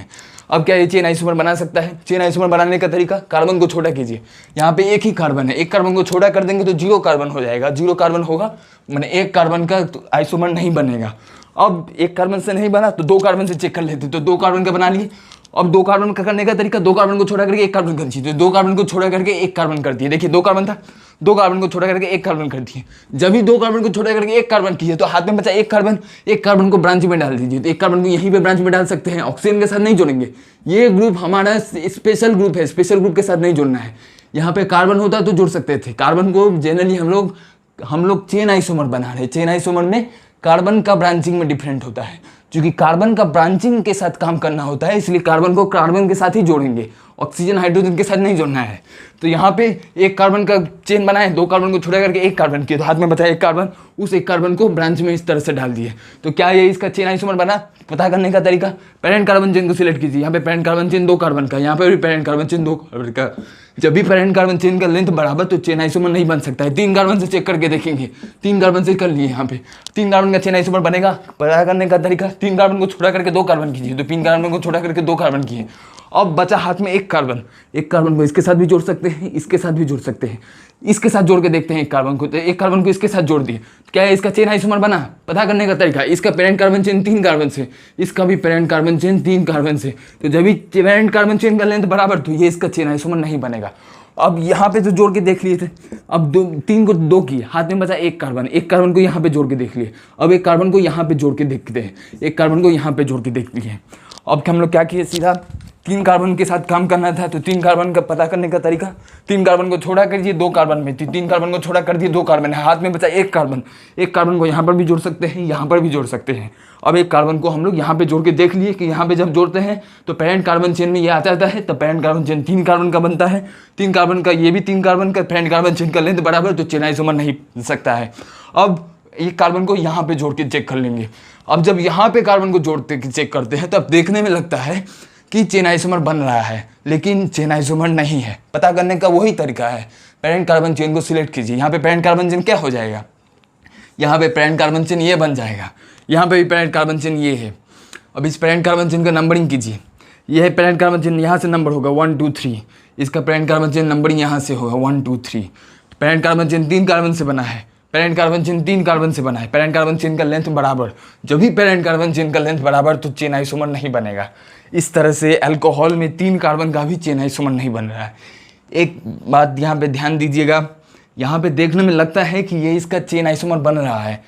अब क्या ये चेन आइसोमर बना सकता है? चेन आइसोमर बनाने का तरीका, कार्बन को छोटा कीजिए। यहाँ पे 1 ही कार्बन है, 1 कार्बन को छोटा कर देंगे तो 0 कार्बन हो जाएगा। 0 कार्बन होगा मैंने 1 कार्बन का तो आइसोमर नहीं बनेगा। अब 1 कार्बन से नहीं बना तो 2 कार्बन से चेक कर लेते, तो 2 कार्बन का बना लिए। अब 2 कार्बन का करने का तरीका, 2 कार्बन को छोटा करके 1 कार्बन कर दीजिए। तो 2 कार्बन को छोटा करके 1 कार्बन कर दिए। देखिए 2 कार्बन था, 2 कार्बन को छोटा करके 1 कार्बन कर दिए। जब भी 2 कार्बन को छोटा करके 1 कार्बन किए तो हाथ में बचा 1 कार्बन, 1 कार्बन को ब्रांच में डाल दीजिए। तो 1 कार्बन को यहीं पे ब्रांच में डाल सकते हैं, ऑक्सीजन के साथ नहीं जोड़ेंगे। ये ग्रुप हमारा स्पेशल ग्रुप है, स्पेशल ग्रुप के साथ नहीं जोड़ना है। यहाँ पे कार्बन होता तो जोड़ सकते थे। कार्बन को जनरली हम लोग चेन आइसोमर बना रहे हैं। चेन आइसोमर में कार्बन का ब्रांचिंग में डिफरेंट होता है, क्योंकि कार्बन का ब्रांचिंग के साथ काम करना होता है, इसलिए कार्बन को कार्बन के साथ ही जोड़ेंगे, ऑक्सीजन हाइड्रोजन के साथ नहीं जोड़ना है। तो यहाँ पे 1 कार्बन का चेन बनाए, 2 कार्बन को छोटा करके 1 कार्बन किया, तो हाथ में बचा 1 कार्बन, उस 1 कार्बन को ब्रांच में इस तरह से डाल दिए। तो क्या ये इसका चेन आइसोमर बना? पता करने का तरीका, पेरेंट कार्बन चेन को सिलेक्ट कीजिए। यहाँ पे पेरेंट कार्बन चेन 2 कार्बन का, यहाँ पे भी पेरेंट कार्बन चेन 2 कार्बन का। जब भी पेरेंट कार्बन चेन का लेंथ बराबर तो चेन आइसोमर नहीं बन सकता है। 3 कार्बन से चेक करके देखेंगे, 3 कार्बन से कर लिए। यहाँ पे 3 कार्बन का चेन आइसोमर बनेगा। पता करने का तरीका, 3 कार्बन को छोटा करके 2 कार्बन कीजिए, तो 3 कार्बन को छोटा करके 2 कार्बन किए। अब बचा हाथ में 1 कार्बन, 1 कार्बन को इसके साथ भी जोड़ सकते हैं, इसके साथ भी जोड़ सकते हैं, इसके साथ जोड़ के देखते हैं 1 कार्बन को। तो 1 कार्बन को इसके साथ जोड़ दिए, क्या है इसका चेन आइसोमर बना? पता करने का तरीका, इसका पेरेंट कार्बन चेन 3 कार्बन से, इसका भी पेरेंट कार्बन चेन 3 कार्बन से। तो जब भी पेरेंट कार्बन चेन का लेंथ बराबर तो ये इसका चेन आइसोमर नहीं बनेगा। अब यहाँ पे जो जोड़ के देख लिए थे, अब 3 को 2 किए, हाथ में बचा 1 कार्बन, 1 कार्बन को यहाँ पे जोड़ के देख लिए। अब 1 कार्बन को यहाँ पे जोड़ के देखते हैं, 1 कार्बन को यहाँ पे जोड़ के देख लिए। अब हम लोग क्या किए, सीधा 3 कार्बन के साथ काम करना था, तो 3 कार्बन का पता करने का तरीका, 3 कार्बन को छोड़ा कर दिए 2 कार्बन में, 3 कार्बन को छोड़ा कर दिए 2 कार्बन है, हाथ में बचा 1 कार्बन, 1 कार्बन को यहाँ पर भी जोड़ सकते हैं, यहाँ पर भी जोड़ सकते हैं। अब 1 कार्बन को हम लोग यहाँ पे जोड़ के देख लिए कि यहाँ पे जब जोड़ते हैं तो पेरेंट कार्बन चेन में ये आ जाता है, तो पेरेंट कार्बन चेन 3 कार्बन का बनता है। 3 कार्बन का, ये भी 3 कार्बन का, पेरेंट कार्बन चेन का लेंथ बराबर तो चेन आइसोमर नहीं बन सकता है। अब ये कार्बन को यहाँ पे जोड़ के चेक कर लेंगे। अब जब यहाँ पे कार्बन को जोड़ते चेक करते हैं तब देखने में लगता है कि चेन आइसोमर बन रहा है, लेकिन चेन आइसोमर नहीं है। पता करने का वही तरीका है, पेरेंट कार्बन चेन को सिलेक्ट कीजिए। यहाँ पे पेरेंट कार्बन चेन क्या हो जाएगा, यहाँ पे पेरेंट कार्बन चेन ये बन जाएगा, यहाँ पे भी पेरेंट कार्बन चेन ये है। अब इस पेरेंट कार्बन चेन का नंबरिंग कीजिए। ये है पेरेंट कार्बन चेन, यहाँ से नंबर होगा 1 2 3। इसका पेरेंट कार्बन चेन नंबरिंग यहाँ से होगा 1 2 3। पेरेंट कार्बन चेन 3 कार्बन से बना है, पेरेंट कार्बन चेन 3 कार्बन से बना है। पेरेंट कार्बन चेन का लेंथ बराबर, जब भी पेरेंट कार्बन चेन का लेंथ बराबर तो चेन आइसोमर नहीं बनेगा। इस तरह से अल्कोहल में 3 कार्बन का भी चेन आइसोमर नहीं बन रहा है। एक बात यहाँ पे ध्यान दीजिएगा, यहाँ पे देखने में लगता है कि ये इसका चेन आइसोमर बन रहा है।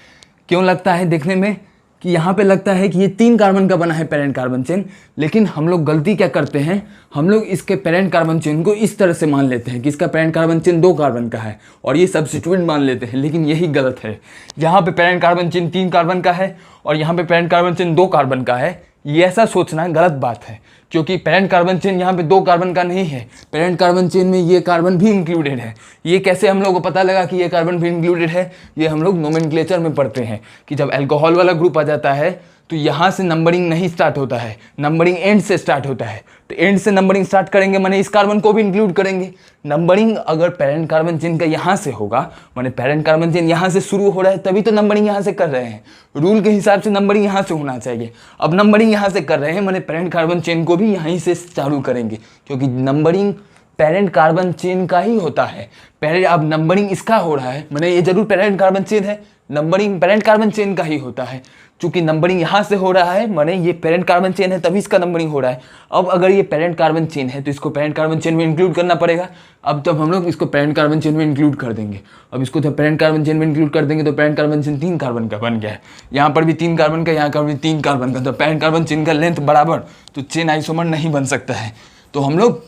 क्यों लगता है देखने में कि यहाँ पे लगता है कि ये 3 कार्बन का बना है पेरेंट कार्बन चेन, लेकिन हम लोग गलती क्या करते हैं, हम लोग इसके पेरेंट कार्बन चेन को इस तरह से मान लेते हैं कि इसका पेरेंट कार्बन चेन 2 कार्बन का है और ये सब्स्टिट्यूएंट मान लेते हैं, लेकिन यही गलत है। यहाँ पे पेरेंट कार्बन चेन 3 कार्बन का है और यहाँ पे पेरेंट कार्बन चेन 2 कार्बन का है। ये ऐसा सोचना गलत बात है, क्योंकि पेरेंट कार्बन चेन यहाँ पे 2 कार्बन का नहीं है, पेरेंट कार्बन चेन में ये कार्बन भी इंक्लूडेड है। ये कैसे हम लोग को पता लगा कि ये कार्बन भी इंक्लूडेड है, ये हम लोग नोमेनक्लेचर में पढ़ते हैं कि जब अल्कोहल वाला ग्रुप आ जाता है तो यहाँ से नंबरिंग नहीं स्टार्ट होता है, नंबरिंग एंड से स्टार्ट होता है। तो एंड से नंबरिंग स्टार्ट करेंगे माने इस कार्बन को भी इंक्लूड करेंगे। नंबरिंग अगर पेरेंट कार्बन चेन का यहाँ से होगा माने पेरेंट कार्बन चेन यहाँ से शुरू हो रहा है, तभी तो नंबरिंग यहाँ से कर रहे हैं। रूल के हिसाब से नंबरिंग यहाँ से होना चाहिए। अब नंबरिंग यहाँ से कर रहे हैं माने पेरेंट कार्बन चेन को भी यहीं से चालू करेंगे, क्योंकि नंबरिंग पेरेंट कार्बन चेन का ही होता है। पहले अब नंबरिंग इसका हो रहा है माने ये जरूर पेरेंट कार्बन चेन है, नंबरिंग पेरेंट कार्बन चेन का ही होता है। चूंकि नंबरिंग यहाँ से हो रहा है माने ये पेरेंट कार्बन चेन है, तभी इसका नंबरिंग हो रहा है। अब अगर ये पेरेंट कार्बन चेन है तो इसको पेरेंट कार्बन चेन में इंक्लूड करना पड़ेगा। अब तब हम लोग इसको पेरेंट कार्बन चेन में इंक्लूड कर देंगे। अब इसको जब पेरेंट कार्बन चेन में इंक्लूड कर देंगे तो पेरेंट कार्बन चेन 3 कार्बन का बन गया है। यहाँ पर भी 3 कार्बन का, यहाँ पर भी 3 कार्बन का, तो पेरेंट कार्बन चेन का लेंथ बराबर, तो चेन आइसोमर नहीं बन सकता है। तो हम लोग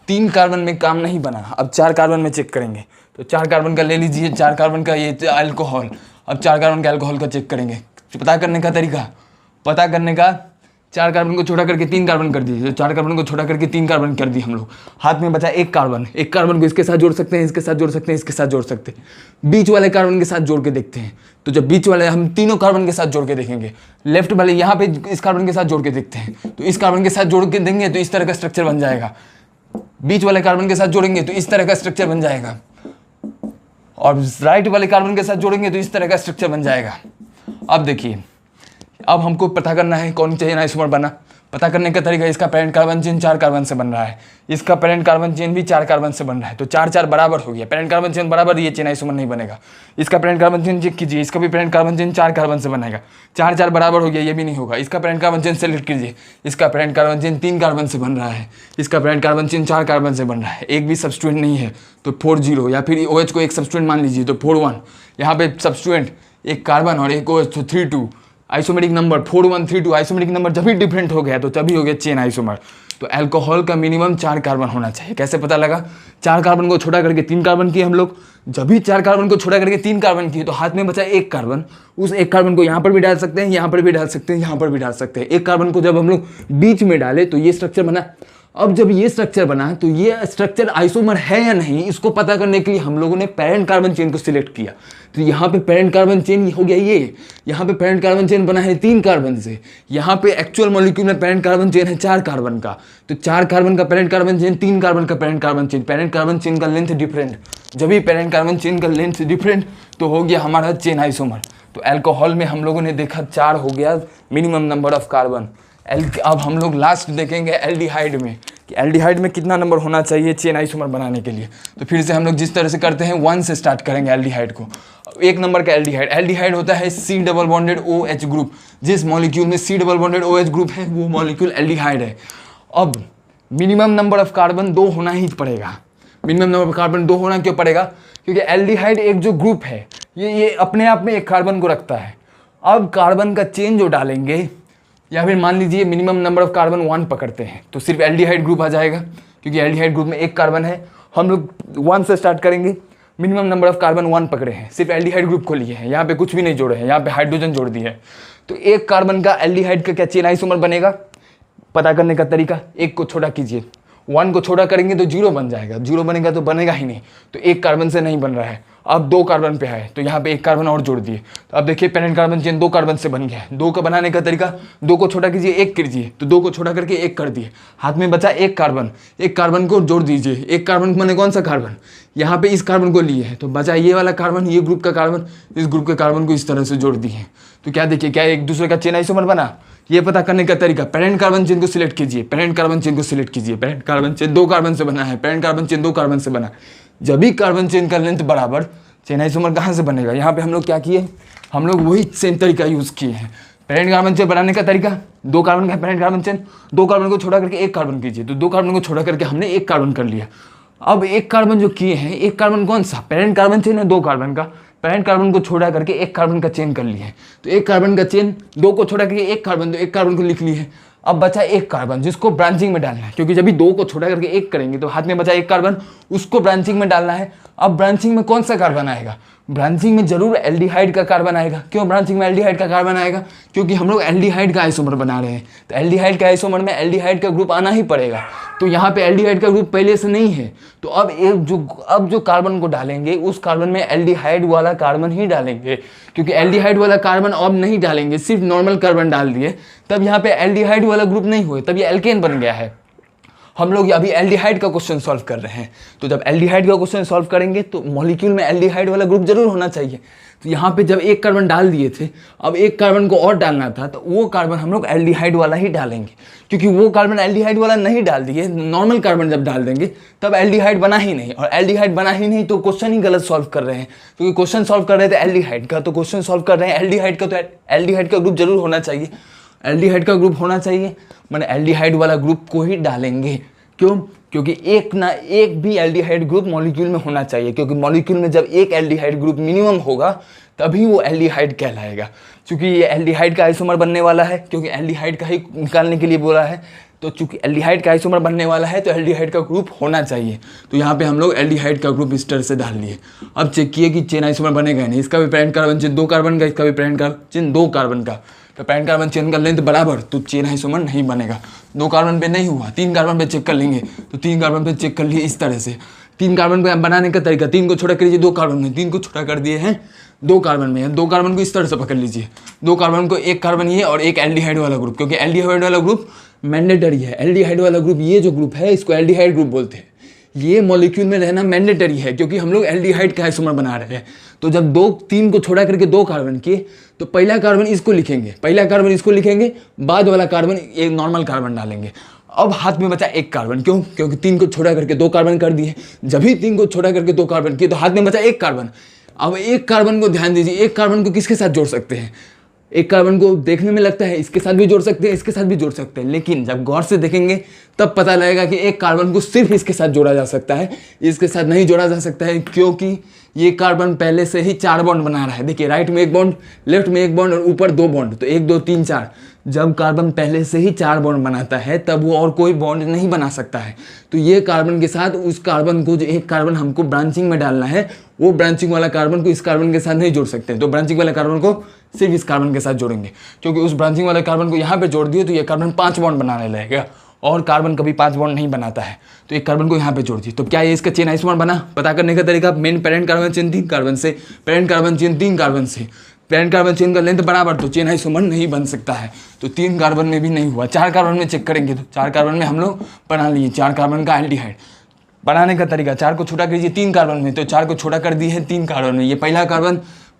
3 कार्बन में काम नहीं बना। अब 4 कार्बन में चेक करेंगे, तो 4 कार्बन का ले लीजिए, 4 कार्बन का ये अल्कोहल। अब 4 कार्बन का अल्कोहल का चेक करेंगे। पता करने का तरीका, पता करने का 4 कार्बन को छोटा करके 3 कार्बन कर दीजिए। तो 4 कार्बन को छोटा करके 3 कार्बन कर दिए हम लोग। हाथ में बचा 1 कार्बन। 1 कार्बन को इसके साथ जोड़ सकते हैं, इसके साथ जोड़ सकते हैं, इसके साथ जोड़ सकते हैं। बीच वाले कार्बन के साथ जोड़ के देखते हैं। तो जब बीच वाले हम तीनों कार्बन के साथ जोड़ के देखेंगे, लेफ्ट वाले यहाँ पे इस कार्बन के साथ जोड़ के देखते हैं, तो इस कार्बन के साथ जोड़ के देंगे तो इस तरह का स्ट्रक्चर बन जाएगा। बीच वाले कार्बन के साथ जोड़ेंगे तो इस तरह का स्ट्रक्चर बन जाएगा, और राइट वाले कार्बन के साथ जोड़ेंगे तो इस तरह का स्ट्रक्चर बन जाएगा। अब देखिए, अब हमको पता करना है कौन चेन आइसोमर बना। पता करने का तरीका, इसका पेरेंट कार्बन चेन 4 कार्बन से बन रहा है, इसका पेरेंट कार्बन चेन भी 4 कार्बन से बन रहा है, तो 4 4 बराबर हो गया। पेरेंट कार्बन चेन बराबर, ये चेन आइसोमर नहीं बनेगा। इसका पेरेंट कार्बन चेन चेक कीजिए, इसका भी पेरेंट कार्बन चेन 4 कार्बन से बनेगा। 4 4 बराबर हो गया, ये भी नहीं होगा। इसका पेरेंट कार्बन चेन सेलेक्ट कीजिए, इसका पेरेंट कार्बन चेन 3 कार्बन से बन रहा है, इसका पेरेंट कार्बन चेन 4 कार्बन से बन रहा है, एक भी सब्स्टिट्यूएंट नहीं है, तो 4 0, या फिर OH को एक सब्स्टिट्यूएंट मान लीजिए तो 4 1। यहाँ पे सब्स्टिट्यूएंट एक कार्बन और एक OH, तो 3 2। Isomeric number 4 1 3 2। आइसोमेरिक नंबर जब भी डिफरेंट हो गया तो तभी हो गया चेन आइसोमर। तो अल्कोहल का मिनिमम 4 कार्बन होना चाहिए। कैसे पता लगा? 4 कार्बन को छोटा करके 3 कार्बन किए हम लोग। जब भी 4 कार्बन को छोटा करके 3 कार्बन किए तो हाथ में बचा 1 कार्बन। उस 1 कार्बन को यहाँ पर भी डाल सकते हैं, यहाँ पर भी डाल सकते हैं, यहाँ पर भी डाल सकते हैं। 1 कार्बन को जब हम लोग बीच में डाले तो ये स्ट्रक्चर बना। अब जब ये स्ट्रक्चर बना तो ये स्ट्रक्चर आइसोमर है या नहीं, इसको पता करने के लिए हम लोगों ने पेरेंट कार्बन चेन को सिलेक्ट किया। तो यहाँ पे पेरेंट कार्बन चेन हो गया ये, यहाँ पे पेरेंट कार्बन चेन बना है 3 कार्बन से, यहाँ पे एक्चुअल मॉलिक्यूल में पेरेंट कार्बन चेन है 4 कार्बन का। तो 4 कार्बन का पेरेंट कार्बन चेन, 3 कार्बन का पेरेंट कार्बन चेन का लेंथ डिफरेंट। जब भी पेरेंट कार्बन चेन का लेंथ डिफरेंट तो हो गया हमारा चेन आइसोमर। तो अल्कोहल में हम लोगों ने देखा 4 हो गया मिनिमम नंबर ऑफ कार्बन। अब हम लोग लास्ट देखेंगे एल्डिहाइड में कि एल्डिहाइड में कितना नंबर होना चाहिए चेन आइसोमर बनाने के लिए। तो फिर से हम लोग जिस तरह से करते हैं 1 से स्टार्ट करेंगे एल्डिहाइड को। 1 नंबर का एल्डिहाइड होता है C double bonded OH group. जिस मॉलिक्यूल में C double bonded OH group है वो मॉलिक्यूल एल्डिहाइड है। अब मिनिमम नंबर ऑफ कार्बन 2 होना ही पड़ेगा। मिनिमम नंबर ऑफ कार्बन 2 होना क्यों पड़ेगा? क्योंकि एल्डिहाइड एक जो ग्रुप है ये अपने आप में एक कार्बन को रखता है। अब कार्बन का चेन जो डालेंगे, या फिर मान लीजिए मिनिमम नंबर ऑफ कार्बन 1 पकड़ते हैं तो सिर्फ एल्डिहाइड ग्रुप आ जाएगा, क्योंकि एल्डिहाइड ग्रुप में 1 कार्बन है। हम लोग 1 से स्टार्ट करेंगे। मिनिमम नंबर ऑफ कार्बन 1 पकड़े हैं, सिर्फ एल्डिहाइड ग्रुप को लिए हैं, यहाँ पे कुछ भी नहीं जोड़े हैं, यहाँ पे हाइड्रोजन जोड़ दिए हैं। तो 1 कार्बन का एल्डिहाइड का क्या चेन आइसोमर बनेगा? पता करने का तरीका, 1 को छोटा कीजिए, 1 को छोटा करेंगे तो 0 बन जाएगा। 0 बनेगा तो बनेगा ही नहीं, तो 1 कार्बन से नहीं बन रहा है। अब 2 कार्बन पे है तो यहाँ पे 1 कार्बन और जोड़ दिए, तो अब देखिए पेरेंट कार्बन चेन 2 कार्बन से बन गया है। 2 का बनाने का तरीका, 2 को छोटा कीजिए 1 कीजिए, तो 2 को छोटा करके 1 कर दिए, हाथ में बचा 1 कार्बन, 1 कार्बन को जोड़ दीजिए। 1 कार्बन मैंने कौन सा कार्बन, यहाँ पे इस कार्बन को लिए है तो बचा ये वाला कार्बन, ये ग्रुप का कार्बन, इस ग्रुप के कार्बन को इस तरह से जोड़ दिए। तो क्या देखिए क्या एक दूसरे का चेन आइसोमर बना, ये पता करने का तरीका, पेरेंट कार्बन चेन को सिलेक्ट कीजिए, पेरेंट कार्बन चेन को सिलेक्ट कीजिए। पेरेंट कार्बन चेन 2 कार्बन से बना है, पेरेंट कार्बन चेन 2 कार्बन से बना। जब भी कार्बन चेन का लेंथ बराबर, चेन आइसोमर कहाँ से बनेगा। यहाँ पे हम लोग क्या किए, हम लोग वही सेम तरीका यूज़ किए हैं। पेरेंट कार्बन चेन बनाने का तरीका, 2 कार्बन का पेरेंट कार्बन चेन, 2 कार्बन को छोटा करके 1 कार्बन कीजिए, तो 2 कार्बन को छोटा करके हमने 1 कार्बन कर लिया। अब 1 कार्बन जो किए हैं, 1 कार्बन कौन सा, पेरेंट कार्बन चेन है 2 कार्बन का, पेरेंट कार्बन को छोड़ा करके 1 कार्बन का चेन कर लिए। तो 1 कार्बन का चेन, 2 को छोड़ा करके 1 कार्बन, तो 1 कार्बन को लिख लिए। अब बचा 1 कार्बन जिसको ब्रांचिंग में डालना है, क्योंकि जब भी 2 को छोटा करके 1 करेंगे तो हाथ में बचा 1 कार्बन, उसको ब्रांचिंग में डालना है। अब ब्रांचिंग में कौन सा कार्बन आएगा, ब्रांचिंग में जरूर एल्डिहाइड का कार्बन आएगा। क्यों ब्रांचिंग में एल्डिहाइड का कार्बन आएगा, क्योंकि हम लोग एल्डिहाइड का आइसोमर बना रहे हैं, तो एल्डिहाइड के आइसोमर में एल्डिहाइड का ग्रुप आना ही पड़ेगा। तो यहाँ पे एल्डिहाइड का ग्रुप पहले से नहीं है, तो अब जो कार्बन को डालेंगे उस कार्बन में एल्डिहाइड वाला कार्बन ही डालेंगे, क्योंकि एल्डिहाइड वाला कार्बन अब नहीं डालेंगे, सिर्फ नॉर्मल कार्बन डाल दिए, तब यहाँ पे एल्डिहाइड वाला ग्रुप नहीं हुए, तब ये एल्केन बन गया है। हम लोग अभी एल्डिहाइड का क्वेश्चन सॉल्व कर रहे हैं, तो जब एल्डिहाइड का क्वेश्चन सॉल्व करेंगे तो मॉलिक्यूल में एल्डिहाइड वाला ग्रुप जरूर होना चाहिए। तो यहाँ पे जब 1 कार्बन डाल दिए थे, अब 1 कार्बन को और डालना था, तो वो कार्बन हम लोग एल्डिहाइड वाला ही डालेंगे, क्योंकि वो कार्बन एल्डिहाइड वाला नहीं डाल दिए, नॉर्मल कार्बन जब डाल देंगे तब एल्डिहाइड बना ही नहीं, और एल्डिहाइड बना ही नहीं तो क्वेश्चन ही गलत सॉल्व कर रहे हैं, क्योंकि क्वेश्चन सॉल्व कर रहे थे एल्डिहाइड का, तो क्वेश्चन सॉल्व कर रहे हैं एल्डिहाइड का, तो एल्डिहाइड का ग्रुप जरूर होना चाहिए, एल्डिहाइड का ग्रुप होना चाहिए, मैंने एल्डिहाइड वाला ग्रुप को ही डालेंगे। क्यों, क्योंकि एक ना एक भी एल्डिहाइड ग्रुप मॉलिक्यूल में होना चाहिए, क्योंकि मॉलिक्यूल में जब एक एल्डिहाइड ग्रुप मिनिमम होगा तभी वो एल्डिहाइड कहलाएगा। क्योंकि ये एल्डिहाइड का आइसोमर बनने वाला है, क्योंकि एल्डिहाइड का ही निकालने के लिए बोला है, तो चूंकि एल्डिहाइड का आइसोमर बनने वाला है तो एल्डिहाइड का ग्रुप होना चाहिए। तो यहाँ पे हम लोग एल्डिहाइड का ग्रुप इस तरह से डाल लिए। अब चेक किए कि चेन आइसोमर बनेगा नहीं, इसका भी पेरेंट कार्बन चेन 2 कार्बन का, इसका भी पेरेंट कार्बन चेन 2 कार्बन का, तो पेरेंट कार्बन चेन का लेंथ बराबर, तो चेन आइसोमर नहीं बनेगा। 2 कार्बन पे नहीं हुआ, 3 कार्बन पे चेक कर लेंगे, तो 3 कार्बन पे चेक कर लिए इस तरह से। 3 कार्बन पे बनाने का तरीका, 3 को छोटा कर लीजिए 2 कार्बन में, 3 को छोटा कर दिए हैं 2 कार्बन में, 2 कार्बन को इस तरह से पकड़ लीजिए, 2 कार्बन को 1 कार्बन ये और 1 एल्डिहाइड वाला ग्रुप, क्योंकि एल्डिहाइड वाला ग्रुप मैंडेटरी है। एल्डिहाइड वाला ग्रुप, ये जो ग्रुप है इसको एल्डिहाइड ग्रुप बोलते हैं, ये मॉलिक्यूल में रहना मैंडेटरी है, क्योंकि हम लोग एल्डिहाइड का आइसोमर बना रहे हैं। तो जब 3 को छोड़ा करके 2 कार्बन किए, तो पहला कार्बन इसको लिखेंगे, पहला कार्बन इसको लिखेंगे, बाद वाला कार्बन एक नॉर्मल कार्बन डालेंगे। अब हाथ में बचा 1 कार्बन, क्यों, क्योंकि 3 को छोड़ा करके 2 कार्बन कर दिए, जब भी 3 को छोड़ा करके 2 कार्बन किए तो हाथ में बचा 1 कार्बन। अब 1 कार्बन को ध्यान दीजिए, 1 कार्बन को किसके साथ जोड़ सकते हैं, 1 कार्बन को देखने में लगता है इसके साथ भी जोड़ सकते हैं, इसके साथ भी जोड़ सकते हैं, लेकिन जब गौर से देखेंगे तब पता लगेगा कि 1 कार्बन को सिर्फ इसके साथ जोड़ा जा सकता है, इसके साथ नहीं जोड़ा जा सकता है, क्योंकि ये कार्बन पहले से ही 4 बॉन्ड बना रहा है। देखिए राइट में 1 बॉन्ड, लेफ्ट में 1 बॉन्ड और ऊपर 2 बॉन्ड, तो 1 2 3 4। जब कार्बन पहले से ही 4 बॉन्ड बनाता है तब वो और कोई बॉन्ड नहीं बना सकता है। तो ये कार्बन के साथ उस कार्बन को, जो 1 कार्बन हमको ब्रांचिंग में डालना है, वो ब्रांचिंग वाला कार्बन को इस कार्बन के साथ नहीं जोड़ सकते, तो ब्रांचिंग वाला कार्बन को सिर्फ इस कार्बन के साथ जोड़ेंगे, क्योंकि उस ब्रांचिंग वाले कार्बन को यहाँ पे जोड़ दिए तो ये कार्बन 5 बॉन्ड बनाने लगेगा, और कार्बन कभी 5 बॉन्ड नहीं बनाता है, तो एक कार्बन को यहाँ पे जोड़ दिए। तो क्या ये इसका चेन आइसोमर बना, पता करने का तरीका, main parent carbon chain 3 carbon से, पेरेंट कार्बन चेन 3 कार्बन से, पेरेंट कार्बन चेन का लेंथ बराबर, तो चेन आइसोमर नहीं बन सकता है। तो 3 कार्बन में भी नहीं हुआ, 4 कार्बन में चेक करेंगे तो 4 कार्बन में हम लोग बना लिए 4 कार्बन का एल्डिहाइड। बनाने का तरीका, 4 को छोटा कीजिए 3 कार्बन में, तो 4 को छोटा कर दिए हैं 3 कार्बन में। ये पहला कार्बन,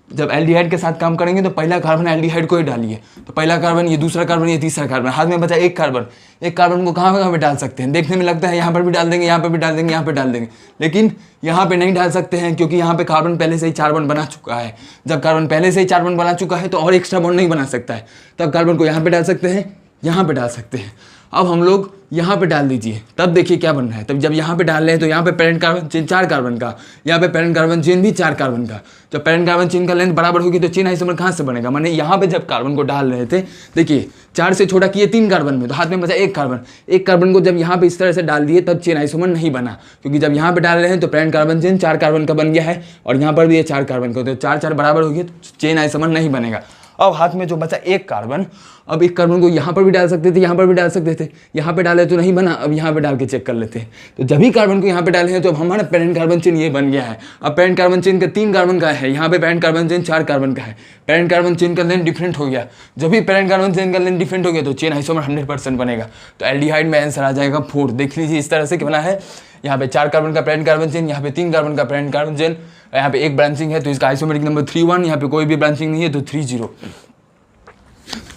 जब एल्डिहाइड के साथ काम करेंगे तो पहला कार्बन एल्डिहाइड को ही डालिए, तो पहला कार्बन, ये दूसरा कार्बन, ये तीसरा कार्बन, हाथ में बचा 1 कार्बन। 1 कार्बन को कहाँ पे डाल सकते हैं, देखने में लगता है यहाँ पर भी डाल देंगे, यहाँ पर भी डाल देंगे, यहाँ पर डाल देंगे, लेकिन यहाँ पे नहीं डाल सकते हैं, क्योंकि यहाँ पे कार्बन पहले से ही 4 बॉन्ड बना चुका है। जब कार्बन पहले से ही 4 बॉन्ड बना चुका है तो और एक्स्ट्रा बॉन्ड नहीं बना सकता है, तब कार्बन को यहाँ पे डाल सकते हैं, यहाँ पे डाल सकते हैं। अब हम लोग यहाँ पे डाल दीजिए, तब देखिए क्या बन रहा है। तब जब यहाँ पे डाल रहे हैं तो यहाँ पे पेरेंट कार्बन चेन 4 कार्बन का, यहाँ पे पेरेंट कार्बन चेन भी 4 कार्बन का। जब पेरेंट कार्बन चेन का लेंथ बराबर होगी तो चेन आइसोमर कहाँ से बनेगा, माने यहाँ पे जब कार्बन को डाल रहे थे, देखिए 4 से छोटा किए 3 कार्बन में, तो हाथ में बचा 1 कार्बन। 1 कार्बन को जब यहाँ पे इस तरह से डाल दिए तब चेन आइसोमर नहीं बना, क्योंकि जब यहाँ पे डाल रहे हैं तो पेरेंट कार्बन चेन 4 कार्बन का बन गया है, और यहाँ पर भी ये 4 कार्बन का, तो 4 4 बराबर हो गया तो चेन आइसोमर नहीं बनेगा। अब हाथ में जो बचा एक कार्बन, अब एक कार्बन को यहाँ पर भी डाल सकते थे, यहाँ पर भी डाल सकते थे, यहाँ पे डाले तो नहीं बना, अब यहाँ पे डाल के चेक कर लेते हैं। तो जब भी कार्बन को यहाँ पे डाले हैं तो अब हमारा पेरेंट कार्बन चेन ये बन गया है। अब पेरेंट कार्बन चेन का 3 कार्बन का है, यहाँ पे पेरेंट कार्बन चेन 4 कार्बन का है। पेरेंट कार्बन चेन का लेंथ डिफरेंट हो गया, जब भी पेरेंट कार्बन चेन का लेंथ डिफरेंट हो गया तो चेन आइसोमर 100% बनेगा। तो एल्डिहाइड में आंसर आ जाएगा 4। देख लीजिए इस तरह से क्या बना है, यहाँ पे 4 कार्बन का पेरेंट कार्बन चेन, यहाँ पे 3 कार्बन का पेरेंट कार्बन चेन, यहाँ पे एक ब्रांचिंग है तो इसका आइसोमेरिक नंबर 3 1, यहाँ पे कोई भी ब्रांचिंग नहीं है तो 3 0।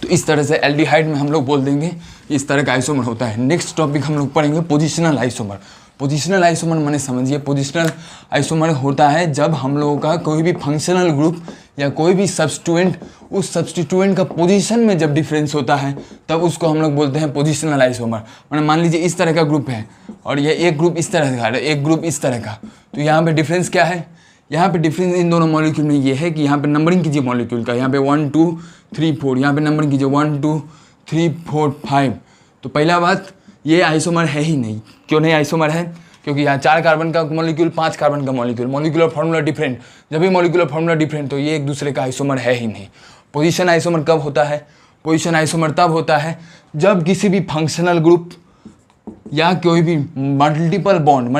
तो इस तरह से एल्डिहाइड में हम लोग बोल देंगे इस तरह का आइसोमर होता है। नेक्स्ट टॉपिक हम लोग पढ़ेंगे पोजिशनल आइसोमर। पोजिशनल आइसोमर माने समझिए, पोजिशनल आइसोमर होता है जब हम लोगों का कोई भी फंक्शनल ग्रुप या कोई भी सब्स्टिट्यूएंट, उस सब्स्टिट्यूएंट का पोजीशन में जब डिफरेंस होता है तब उसको हम लोग बोलते हैं पोजिशनल आइसोमर। माने मान लीजिए इस तरह का ग्रुप है और ये एक ग्रुप इस तरह का, एक ग्रुप इस तरह का, तो यहाँ पे डिफरेंस क्या है, यहाँ पे डिफरेंस इन दोनों मॉलिक्यूल में ये है कि यहाँ पे नंबरिंग कीजिए मॉलिक्यूल का, यहाँ पे 1 2 3 4, यहाँ पे नंबरिंग कीजिए 1 2 3 4 5। तो पहला बात ये आइसोमर है ही नहीं। क्यों नहीं आइसोमर है? क्योंकि यहाँ 4 कार्बन का मॉलिक्यूल, 5 कार्बन का मॉलिक्यूल, मॉलिक्यूलर फार्मूला डिफरेंट। जब भी मॉलिक्यूलर फार्मूला डिफरेंट तो ये एक दूसरे का आइसोमर है ही नहीं। पोजीशन आइसोमर कब होता है? पोजीशन आइसोमर तब होता है जब किसी भी फंक्शनल ग्रुप या कोई भी मल्टीपल बॉन्ड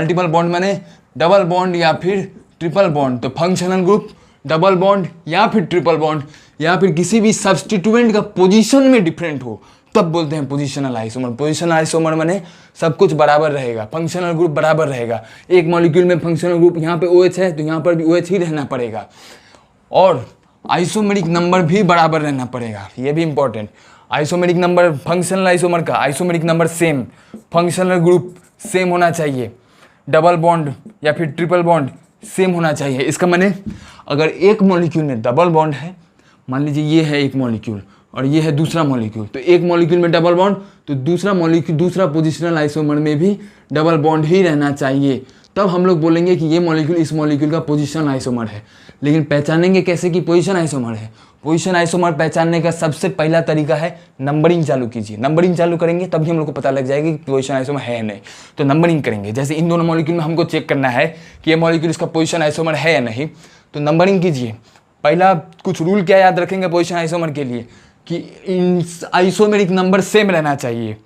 माने डबल बॉन्ड या फिर ट्रिपल बॉन्ड, तो फंक्शनल ग्रुप, डबल बॉन्ड या फिर ट्रिपल बॉन्ड या फिर किसी भी सब्स्टिट्यूएंट का पोजीशन में डिफरेंट हो तब बोलते हैं पोजिशनल आइसोमर। पोजिशनल आइसोमर माने सब कुछ बराबर रहेगा, फंक्शनल ग्रुप बराबर रहेगा। एक मॉलिक्यूल में फंक्शनल ग्रुप यहाँ पे OH है तो यहाँ पर भी OH ही रहना पड़ेगा और आइसोमेरिक नंबर भी बराबर रहना पड़ेगा, ये भी important. Isomeric number functional isomer का isomeric number same, functional group same होना चाहिए, डबल बॉन्ड या फिर ट्रिपल बॉन्ड सेम होना चाहिए। इसका माने अगर एक मॉलिक्यूल में डबल बॉन्ड है, मान लीजिए ये है एक मॉलिक्यूल और ये है दूसरा मॉलिक्यूल, तो एक मॉलिक्यूल में डबल बॉन्ड तो दूसरा मॉलिक्यूल, दूसरा पोजिशनल आइसोमर में भी डबल बॉन्ड ही रहना चाहिए, तब हम लोग बोलेंगे कि ये मॉलिक्यूल इस मॉलिक्यूल का पोजिशनल आइसोमर है। लेकिन पहचानेंगे कैसे कि पोजिशन आइसोमर है? पोजिशन आइसोमर पहचानने का सबसे पहला तरीका है नंबरिंग चालू कीजिए। नंबरिंग चालू करेंगे तभी हम लोग को पता लग जाएगा कि पोजिशन आइसोमर है या नहीं। तो नंबरिंग करेंगे, जैसे इन दोनों मॉलिक्यूल में हमको चेक करना है कि ये मॉलिक्यूल इसका पोजिशन आइसोमर है या नहीं, तो नंबरिंग कीजिए। पहला कुछ रूल क्या याद रखेंगे पोजिशन आइसोमर के लिए कि इन आइसोमेरिक नंबर सेम रहना चाहिए।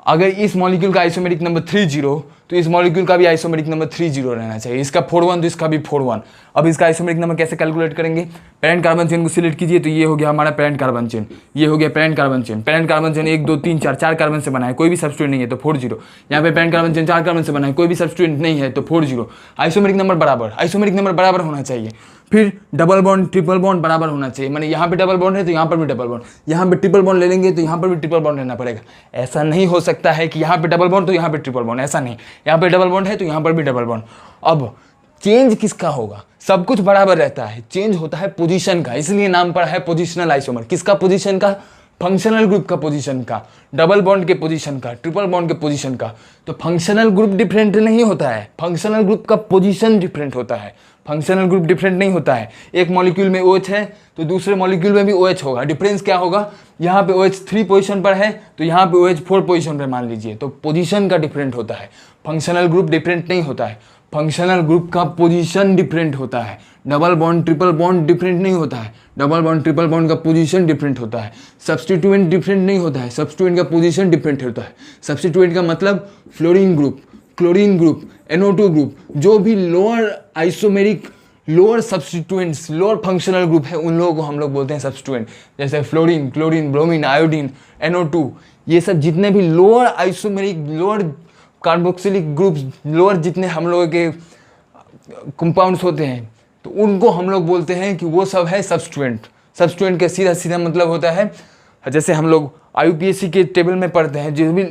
अगर इस मॉलिक्यूल का आइसोमेरिक नंबर 30 तो इस मॉलिक्यूल का भी आइसोमेरिक नंबर 30 रहना चाहिए। इसका 41 तो इसका भी 41। अब इसका आइसोमेरिक नंबर कैसे कैलकुलेट करेंगे? पेरेंट कार्बन चेन को सिलेक्ट कीजिए, तो ये हो गया हमारा पेरेंट कार्बन चेन, ये हो गया parent carbon chain. Parent carbon chain 1 2 3 4 carbon से बना है, कोई भी सब्स्टिट्यूएंट नहीं है तो 40। यहाँ पे पेरेंट कार्बन चेन 4 कार्बन से बना है, कोई भी सब्स्टिट्यूएंट नहीं है तो 40। आइसोमेरिक नंबर बराबर, आइसोमेरिक नंबर बराबर होना चाहिए। फिर डबल बॉन्ड ट्रिपल बॉन्ड बराबर होना चाहिए, माने यहाँ पे डबल बॉन्ड है तो यहाँ पर भी डबल बॉन्ड, यहाँ पे ट्रिपल बॉन्ड ले लेंगे तो यहाँ पर भी ट्रिपल बॉन्ड लेना पड़ेगा। ऐसा नहीं हो सकता है कि यहाँ पे डबल बॉन्ड तो यहाँ पे ट्रिपल बॉन्ड, ऐसा नहीं। यहाँ पे डबल बॉन्ड है तो यहाँ पर भी डबल बॉन्ड। अब चेंज किसका होगा? सब कुछ बराबर रहता है, चेंज होता है पोजीशन का, इसलिए नाम पड़ा है पोजिशनल आइसोमर। किसका पोजीशन का? फंक्शनल ग्रुप का पोजीशन का, डबल बॉन्ड के पोजीशन का, ट्रिपल बॉन्ड के पोजीशन का। तो फंक्शनल ग्रुप डिफरेंट नहीं होता है, फंक्शनल ग्रुप का पोजीशन डिफरेंट होता है, फंक्शनल ग्रुप डिफरेंट नहीं होता है। एक मॉलिक्यूल में OH है तो दूसरे मॉलिक्यूल में भी OH होगा। डिफरेंस क्या होगा? यहाँ पे OH 3 पोजीशन पर है तो यहाँ पे OH 4 पोजीशन पर मान लीजिए, तो पोजीशन का डिफरेंट होता है। फंक्शनल ग्रुप डिफरेंट नहीं होता है, फंक्शनल ग्रुप का पोजीशन डिफरेंट होता है। Double bond triple bond different नहीं होता है, डबल बॉन्ड ट्रिपल बॉन्ड का पोजीशन डिफरेंट होता है। सब्स्टिट्यूएंट डिफरेंट नहीं होता है, सब्स्टिट्यूएंट का पोजीशन डिफरेंट होता है। सब्स्टिट्यूएंट का मतलब fluorine group, chlorine group, NO2 group, जो भी lower isomeric, lower substituents, lower functional group है उन लोगों को हम लोग बोलते हैं सब्स्टिट्यूएंट। जैसे fluorine, chlorine, bromine, iodine, NO2, ये सब जितने भी lower isomeric, lower carboxylic groups, lower जितने हम लोगों के कंपाउंड्स होते हैं तो उनको हम लोग बोलते हैं कि वो सब है सब्स्टिट्यूएंट। सब्स्टिट्यूएंट का सीधा सीधा मतलब होता है, जैसे हम लोग IUPAC के टेबल में पढ़ते हैं, जो भी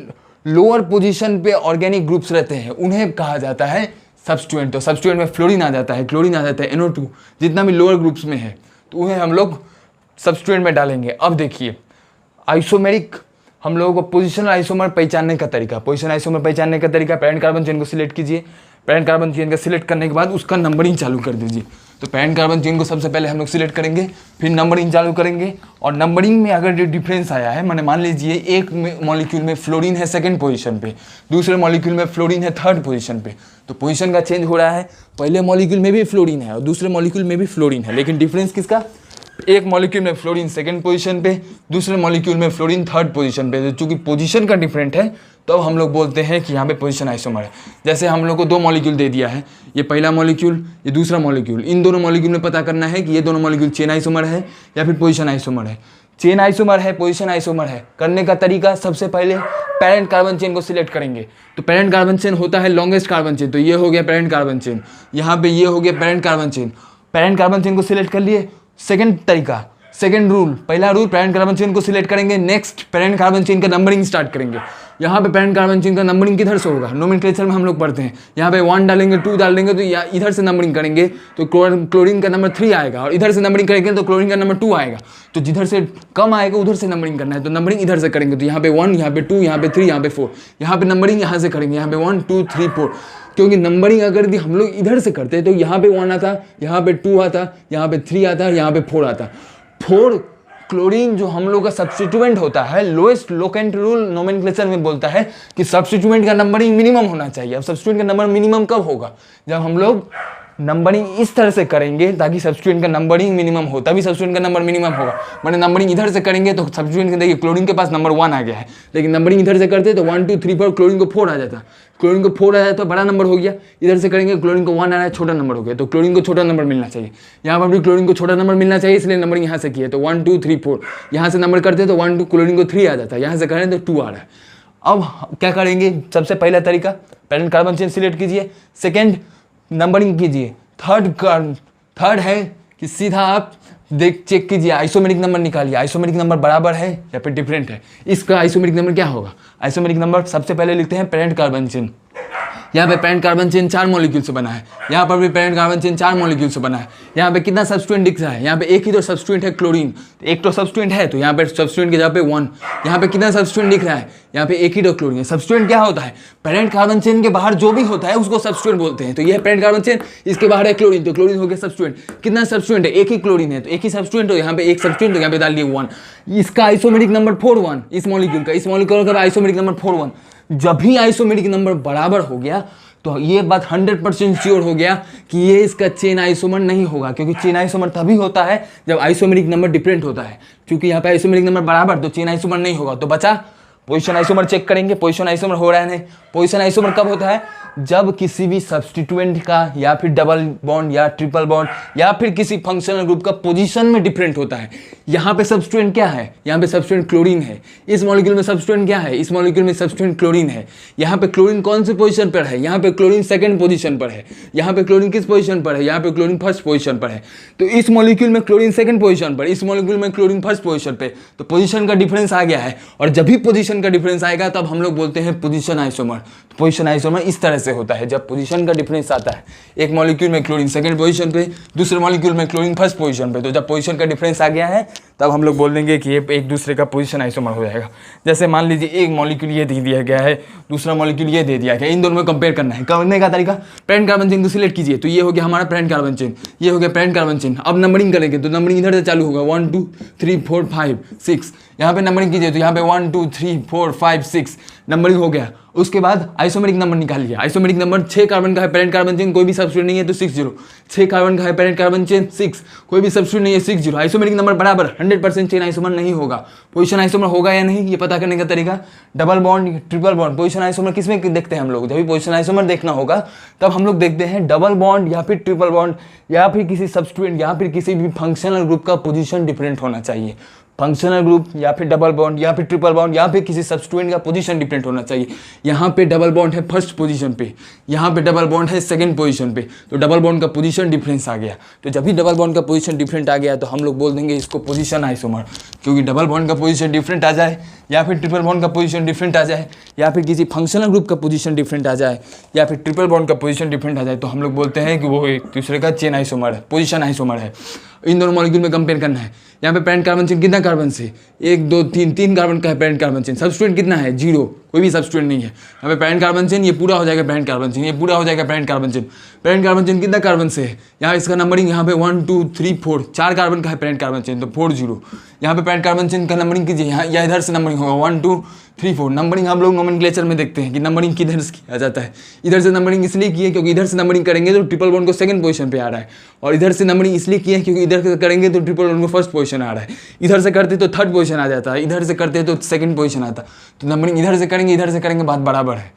लोअर पोजीशन पे ऑर्गेनिक ग्रुप्स रहते हैं उन्हें कहा जाता है सब्स्टिट्यूएंट। तो सब्स्टिट्यूएंट में फ्लोरीन आ जाता है, क्लोरीन आ जाता है, NO2, जितना भी लोअर ग्रुप्स में है तो उन्हें हम लोग सब्स्टिट्यूएंट में डालेंगे। अब देखिए आइसोमेरिक, हम लोगों को पोजिशनल आइसोमर पहचानने का तरीका, पोजिशनल आइसोमर पहचानने का तरीका, पेरेंट कार्बन चेन को सिलेक्ट कीजिए। पेरेंट कार्बन चेन का सिलेक्ट करने के बाद उसका नंबरिंग चालू कर दीजिए। तो पेरेंट कार्बन चेन को सबसे पहले हम लोग सिलेक्ट करेंगे, फिर नंबरिंग चालू करेंगे। और नंबरिंग में अगर डिफरेंस आया है, मैंने मान लीजिए एक मॉलिक्यूल में फ्लोरीन है 2nd पोजीशन पे, दूसरे मॉलिक्यूल में फ्लोरीन है 3rd पोजीशन पे, तो पोजीशन का चेंज हो रहा है। पहले मॉलिक्यूल में भी फ्लोरीन है और दूसरे मॉलिक्यूल में भी फ्लोरीन है, लेकिन डिफरेंस किसका? एक मॉलिक्यूल में फ्लोरीन सेकंड पोजीशन पे, दूसरे मॉलिक्यूल में फ्लोरीन थर्ड पोजीशन पे। तो चूंकि पोजीशन का डिफरेंट है तो हम लोग बोलते हैं कि यहाँ पे पोजीशन आइसोमर है। जैसे हम लोग को दो मॉलिक्यूल दे दिया है, ये पहला मॉलिक्यूल, ये दूसरा मॉलिक्यूल। इन दोनों मॉलिक्यूल में पता करना है कि ये दोनों मॉलिक्यूल चेन आइसोमर है या फिर पोजीशन आइसोमर है। चेन आइसोमर है, पोजीशन आइसोमर है, करने का तरीका सबसे पहले पेरेंट कार्बन चेन को सिलेक्ट करेंगे। तो पेरेंट कार्बन चेन होता है लॉन्गेस्ट कार्बन चेन, तो ये हो गया पेरेंट कार्बन चेन, यहाँ पे ये हो गया parent carbon chain. Parent carbon chain को सिलेक्ट कर लिए। सेकंड तरीका, सेकंड रूल, पहला रूल पेरेंट कार्बन चेन को सिलेक्ट करेंगे, नेक्स्ट पेरेंट कार्बन चेन का नंबरिंग स्टार्ट करेंगे। यहाँ पे पेरेंट कार्बन चेन का नंबरिंग किधर से होगा, नोमेनक्लेचर में हम लोग पढ़ते हैं, यहाँ पे 1 डालेंगे, 2 डालेंगे, तो इधर से नंबरिंग करेंगे तो क्लोरीन का नंबर 3 आएगा, और इधर से नंबरिंग करेंगे तो क्लोरीन का नंबर 2 आएगा। तो जिधर से कम आएगा उधर से नंबरिंग करना है, तो नंबरिंग इधर से करेंगे। तो यहाँ पे 1, यहाँ पे 2, यहाँ पे 3, यहाँ पे 4, यहाँ पे नंबरिंग यहाँ से करेंगे, यहाँ पे 1 2 3 4। क्योंकि नंबरिंग अगर यदि हम लोग इधर से करते तो यहाँ पे 1 आता, यहाँ पे 2 आता, यहाँ पे 3 आता, यहाँ पे 4 आता। 4 क्लोरीन जो हम लोग का सब्स्टिट्यूएंट होता है, लोएस्ट लोकेंट रूल नोमेनक्लेचर में बोलता है कि सब्स्टिट्यूएंट का नंबरिंग मिनिमम होना चाहिए। अब सब्स्टिट्यूएंट का नंबर मिनिमम कब होगा, जब हम लोग नंबरिंग इस तरह से करेंगे ताकि सब्स्टिट्यूएंट का नंबरिंग मिनिमम हो, तभी सब्स्टिट्यूएंट का नंबर मिनिमम होगा। मैंने नंबरिंग इधर से करेंगे तो सब्स्टिट्यूएंट देखिए क्लोरीन के पास नंबर 1 आ गया है, लेकिन नंबरिंग इधर से करते तो 1 2 3 4, क्लोरीन को 4 आ जाता। क्लोरीन को 4 आ जाए तो बड़ा नंबर हो गया, इधर से करेंगे क्लोरीन को 1 आ रहा है, छोटा नंबर हो गया, तो क्लोरीन को छोटा नंबर मिलना चाहिए। यहाँ पर भी क्लोरीन को छोटा नंबर मिलना चाहिए, इसलिए नंबरिंग यहाँ से किया, तो 1 2 3 4। यहाँ से नंबर करते तो 1 2, क्लोरीन को 3 आ जाता है, यहाँ से करें तो 2 आ रहा है। अब क्या करेंगे, सबसे पहला तरीका पेरेंट कार्बन चेन सिलेक्ट कीजिए, सेकेंड नंबरिंग कीजिए, थर्ड है कि सीधा आप चेक कीजिए, आइसोमेरिक नंबर निकालिए, आइसोमेरिक नंबर बराबर है या फिर डिफरेंट है। इसका आइसोमेरिक नंबर क्या होगा, आइसोमेरिक नंबर सबसे पहले लिखते हैं पेरेंट कार्बन चेन। यहाँ पे पेरेंट कार्बन चेन 4 मॉलिक्यूल से बना है, यहाँ पर भी पेरेंट कार्बन चेन 4 मॉलिक्यूल से बना है। यहाँ पे कितना सब्स्टिट्यूएंट दिख रहा है, यहाँ पे एक ही तो सब्स्टिट्यूएंट है क्लोरीन, एक तो सब्स्टिट्यूएंट है, तो यहाँ पे सब्स्टिट्यूएंट की जगह पे 1। यहाँ पे कितना सब्स्टिट्यूएंट दिख रहा है, यहाँ पे एक ही तो क्लोरीन है। सब्स्टिट्यूएंट क्या होता है, पेरेंट कार्बन चेन के बाहर जो भी होता है उसको सब्स्टिट्यूएंट बोलते हैं। तो ये है पेरेंट कार्बन चेन, इसके बाहर है क्लोरीन, तो क्लोरीन हो गया सब्स्टिट्यूएंट। कितना सब्स्टिट्यूएंट है, एक ही क्लोरीन है, तो एक ही सब्स्टिट्यूएंट, तो यहाँ पे एक सब्स्टिट्यूएंट, तो यहाँ पे डाल दिए 1। इसका आइसोमेरिक नंबर 4 1, इस मॉलिक्यूल का, इस मॉलिक्यूल का आइसोमेरिक नंबर 4 1। जब भी आइसोमेरिक नंबर बराबर हो गया तो ये बात 100% श्योर हो गया कि ये इसका चेन आइसोमर नहीं होगा, क्योंकि चेन आइसोमर तभी होता है जब आइसोमेरिक नंबर डिफरेंट होता है। क्योंकि यहाँ पे आइसोमेरिक नंबर बराबर, तो चेन आइसोमर नहीं होगा। तो बचा पोजीशन आइसोमर, चेक करेंगे पोजीशन आइसोमर हो रहा है नहीं। पोजीशन आइसोमर कब होता है, जब किसी भी सब्स्टिट्यूएंट का या फिर डबल बॉन्ड या ट्रिपल बॉन्ड या फिर किसी फंक्शनल ग्रुप का पोजीशन में डिफरेंट होता है। यहाँ पे सब्स्टिट्यूएंट क्या है, यहाँ पे सब्स्टिट्यूएंट क्लोरीन है, इस मॉलिक्यूल में सब्स्टिट्यूएंट क्या है, इस मॉलिक्यूल में सब्स्टिट्यूएंट क्लोरीन है। यहाँ पे क्लोरीन कौन से पोजीशन पर है, यहाँ पे क्लोरीन सेकंड पोजीशन पर है। यहाँ पे क्लोरीन किस पोजीशन पर है, यहाँ पे क्लोरीन फर्स्ट पोजीशन पर है। तो इस मॉलिक्यूल में क्लोरीन सेकंड पोजीशन पर, इस मॉलिक्यूल में क्लोरीन फर्स्ट पोजीशन पे, तो पोजीशन का डिफरेंस आ गया है। और जब भी पोजीशन का डिफरेंस आएगा तब हम लोग बोलते हैं पोजीशन आइसोमर। तो पोजीशन आइसोमर इस तरह से होता है, जब पोजीशन का डिफरेंस आता है। एक मॉलिक्यूल में क्लोरीन सेकंड पोजीशन पे, दूसरे मॉलिक्यूल में क्लोरीन फर्स्ट पोजीशन पे, तो जब पोजीशन का डिफरेंस आ गया है तब हम लोग बोल देंगे कि ये एक दूसरे का पोजीशन आइसोमर हो जाएगा। जैसे मान लीजिए एक मॉलिक्यूल ये दे दिया गया है, दूसरा मॉलिक्यूल ये दे दिया गया, इन दोनों में कंपेयर करना है। करने का तरीका, पेरेंट कार्बन चेन को सिलेक्ट कीजिए, तो ये हो गया हमारा पेरेंट कार्बन चेन, ये हो गया पेरेंट कार्बन चेन। अब नंबरिंग करेंगे तो नंबरिंग इधर से चालू होगा, 1 2 3 4 5 6। यहाँ पे नंबरिंग कीजिए तो यहाँ पे 1 2 3 4 5 6 नंबरिंग हो गया। उसके बाद आइसोमेरिक नंबर निकालिए। आइसोमेरिक नंबर 6 कार्बन का है पेरेंट कार्बन चेन, कोई भी सब्स्टिट्यूट नहीं है तो 6 0। 6 कार्बन का है पेरेंट कार्बन चेन 6, कोई भी सब्स्टिट्यूट नहीं है 6 0। आइसोमेरिक नंबर बराबर 100% चेन आइसोमर नहीं होगा। पोजीशन आइसोमर होगा या नहीं ये पता करने का तरीका, double bond triple bond. Position isomer किसमें देखते हैं हम लोग, जब भी पोजीशन आइसोमर देखना होगा तब हम लोग देखते हैं डबल बॉन्ड या फिर ट्रिपल बॉन्ड या फिर किसी सब्स्टिट्यूएंट या फिर किसी भी फंक्शनल ग्रुप का पोजीशन डिफरेंट होना चाहिए। फंक्शनल ग्रुप या फिर डबल बॉन्ड या फिर ट्रिपल बॉन्ड या फिर किसी सब्स्टिट्यूएंट का पोजीशन डिफरेंट होना चाहिए। यहाँ पे डबल बॉन्ड है फर्स्ट पोजीशन पे, यहाँ पे डबल बॉन्ड है सेकंड पोजीशन पे, तो डबल बॉन्ड का पोजीशन डिफरेंस आ गया। तो जब भी डबल बॉन्ड का पोजीशन डिफरेंट आ गया तो हम लोग बोल देंगे इसको पोजीशन आइसोमर। क्योंकि डबल बॉन्ड का पोजीशन डिफरेंट आ जाए या फिर ट्रिपल बॉन्ड का पोजीशन डिफरेंट आ जाए या फिर किसी फंक्शनल ग्रुप का पोजीशन डिफरेंट आ जाए या फिर ट्रिपल बॉन्ड का पोजीशन डिफरेंट आ जाए तो हम लोग बोलते हैं कि वो एक दूसरे का चेन आइसोमर है, पोजीशन आइसोमर है। इन दोनों मॉलिक्यूल में कंपेयर करना है। यहाँ पे पेरेंट कार्बन चेन कितना कार्बन से, 1 2 3 3 कार्बन का है पेरेंट कार्बन चेन। सब्स्टिट्यूएंट कितना है, 0, कोई भी सब्स्टिट्यूएंट नहीं है। यहाँ पे पेरेंट कार्बन चेन ये पूरा हो जाएगा पेरेंट कार्बन चेन, ये पूरा हो जाएगा parent carbon chain. Parent carbon chain कितना कार्बन से है, यहाँ इसका नंबरिंग यहाँ पे 1 2 3 4 4 कार्बन का है पेरेंट कार्बन चेन, तो 4 0। यहाँ पे पेरेंट कार्बन चेन का नंबरिंग कीजिए, यहाँ या इधर से नंबरिंग होगा 1 2 3 4। नंबरिंग हम लोग नोमेनक्लेचर में देखते हैं कि नंबरिंग किधर से किया जाता है। इधर से नंबरिंग इसलिए की है क्योंकि इधर से नंबरिंग करेंगे तो ट्रिपल बॉन्ड को सेकंड पोजीशन पे आ रहा है, और इधर से नंबरिंग इसलिए की है क्योंकि इधर से करेंगे तो ट्रिपल बॉन्ड को फर्स्ट पोजीशन आ रहा है। इधर से करते तो थर्ड पोजीशन आ जाता है, इधर से करते तो सेकंड पोजीशन आता। तो नंबरिंग इधर से करेंगे बात बराबर है।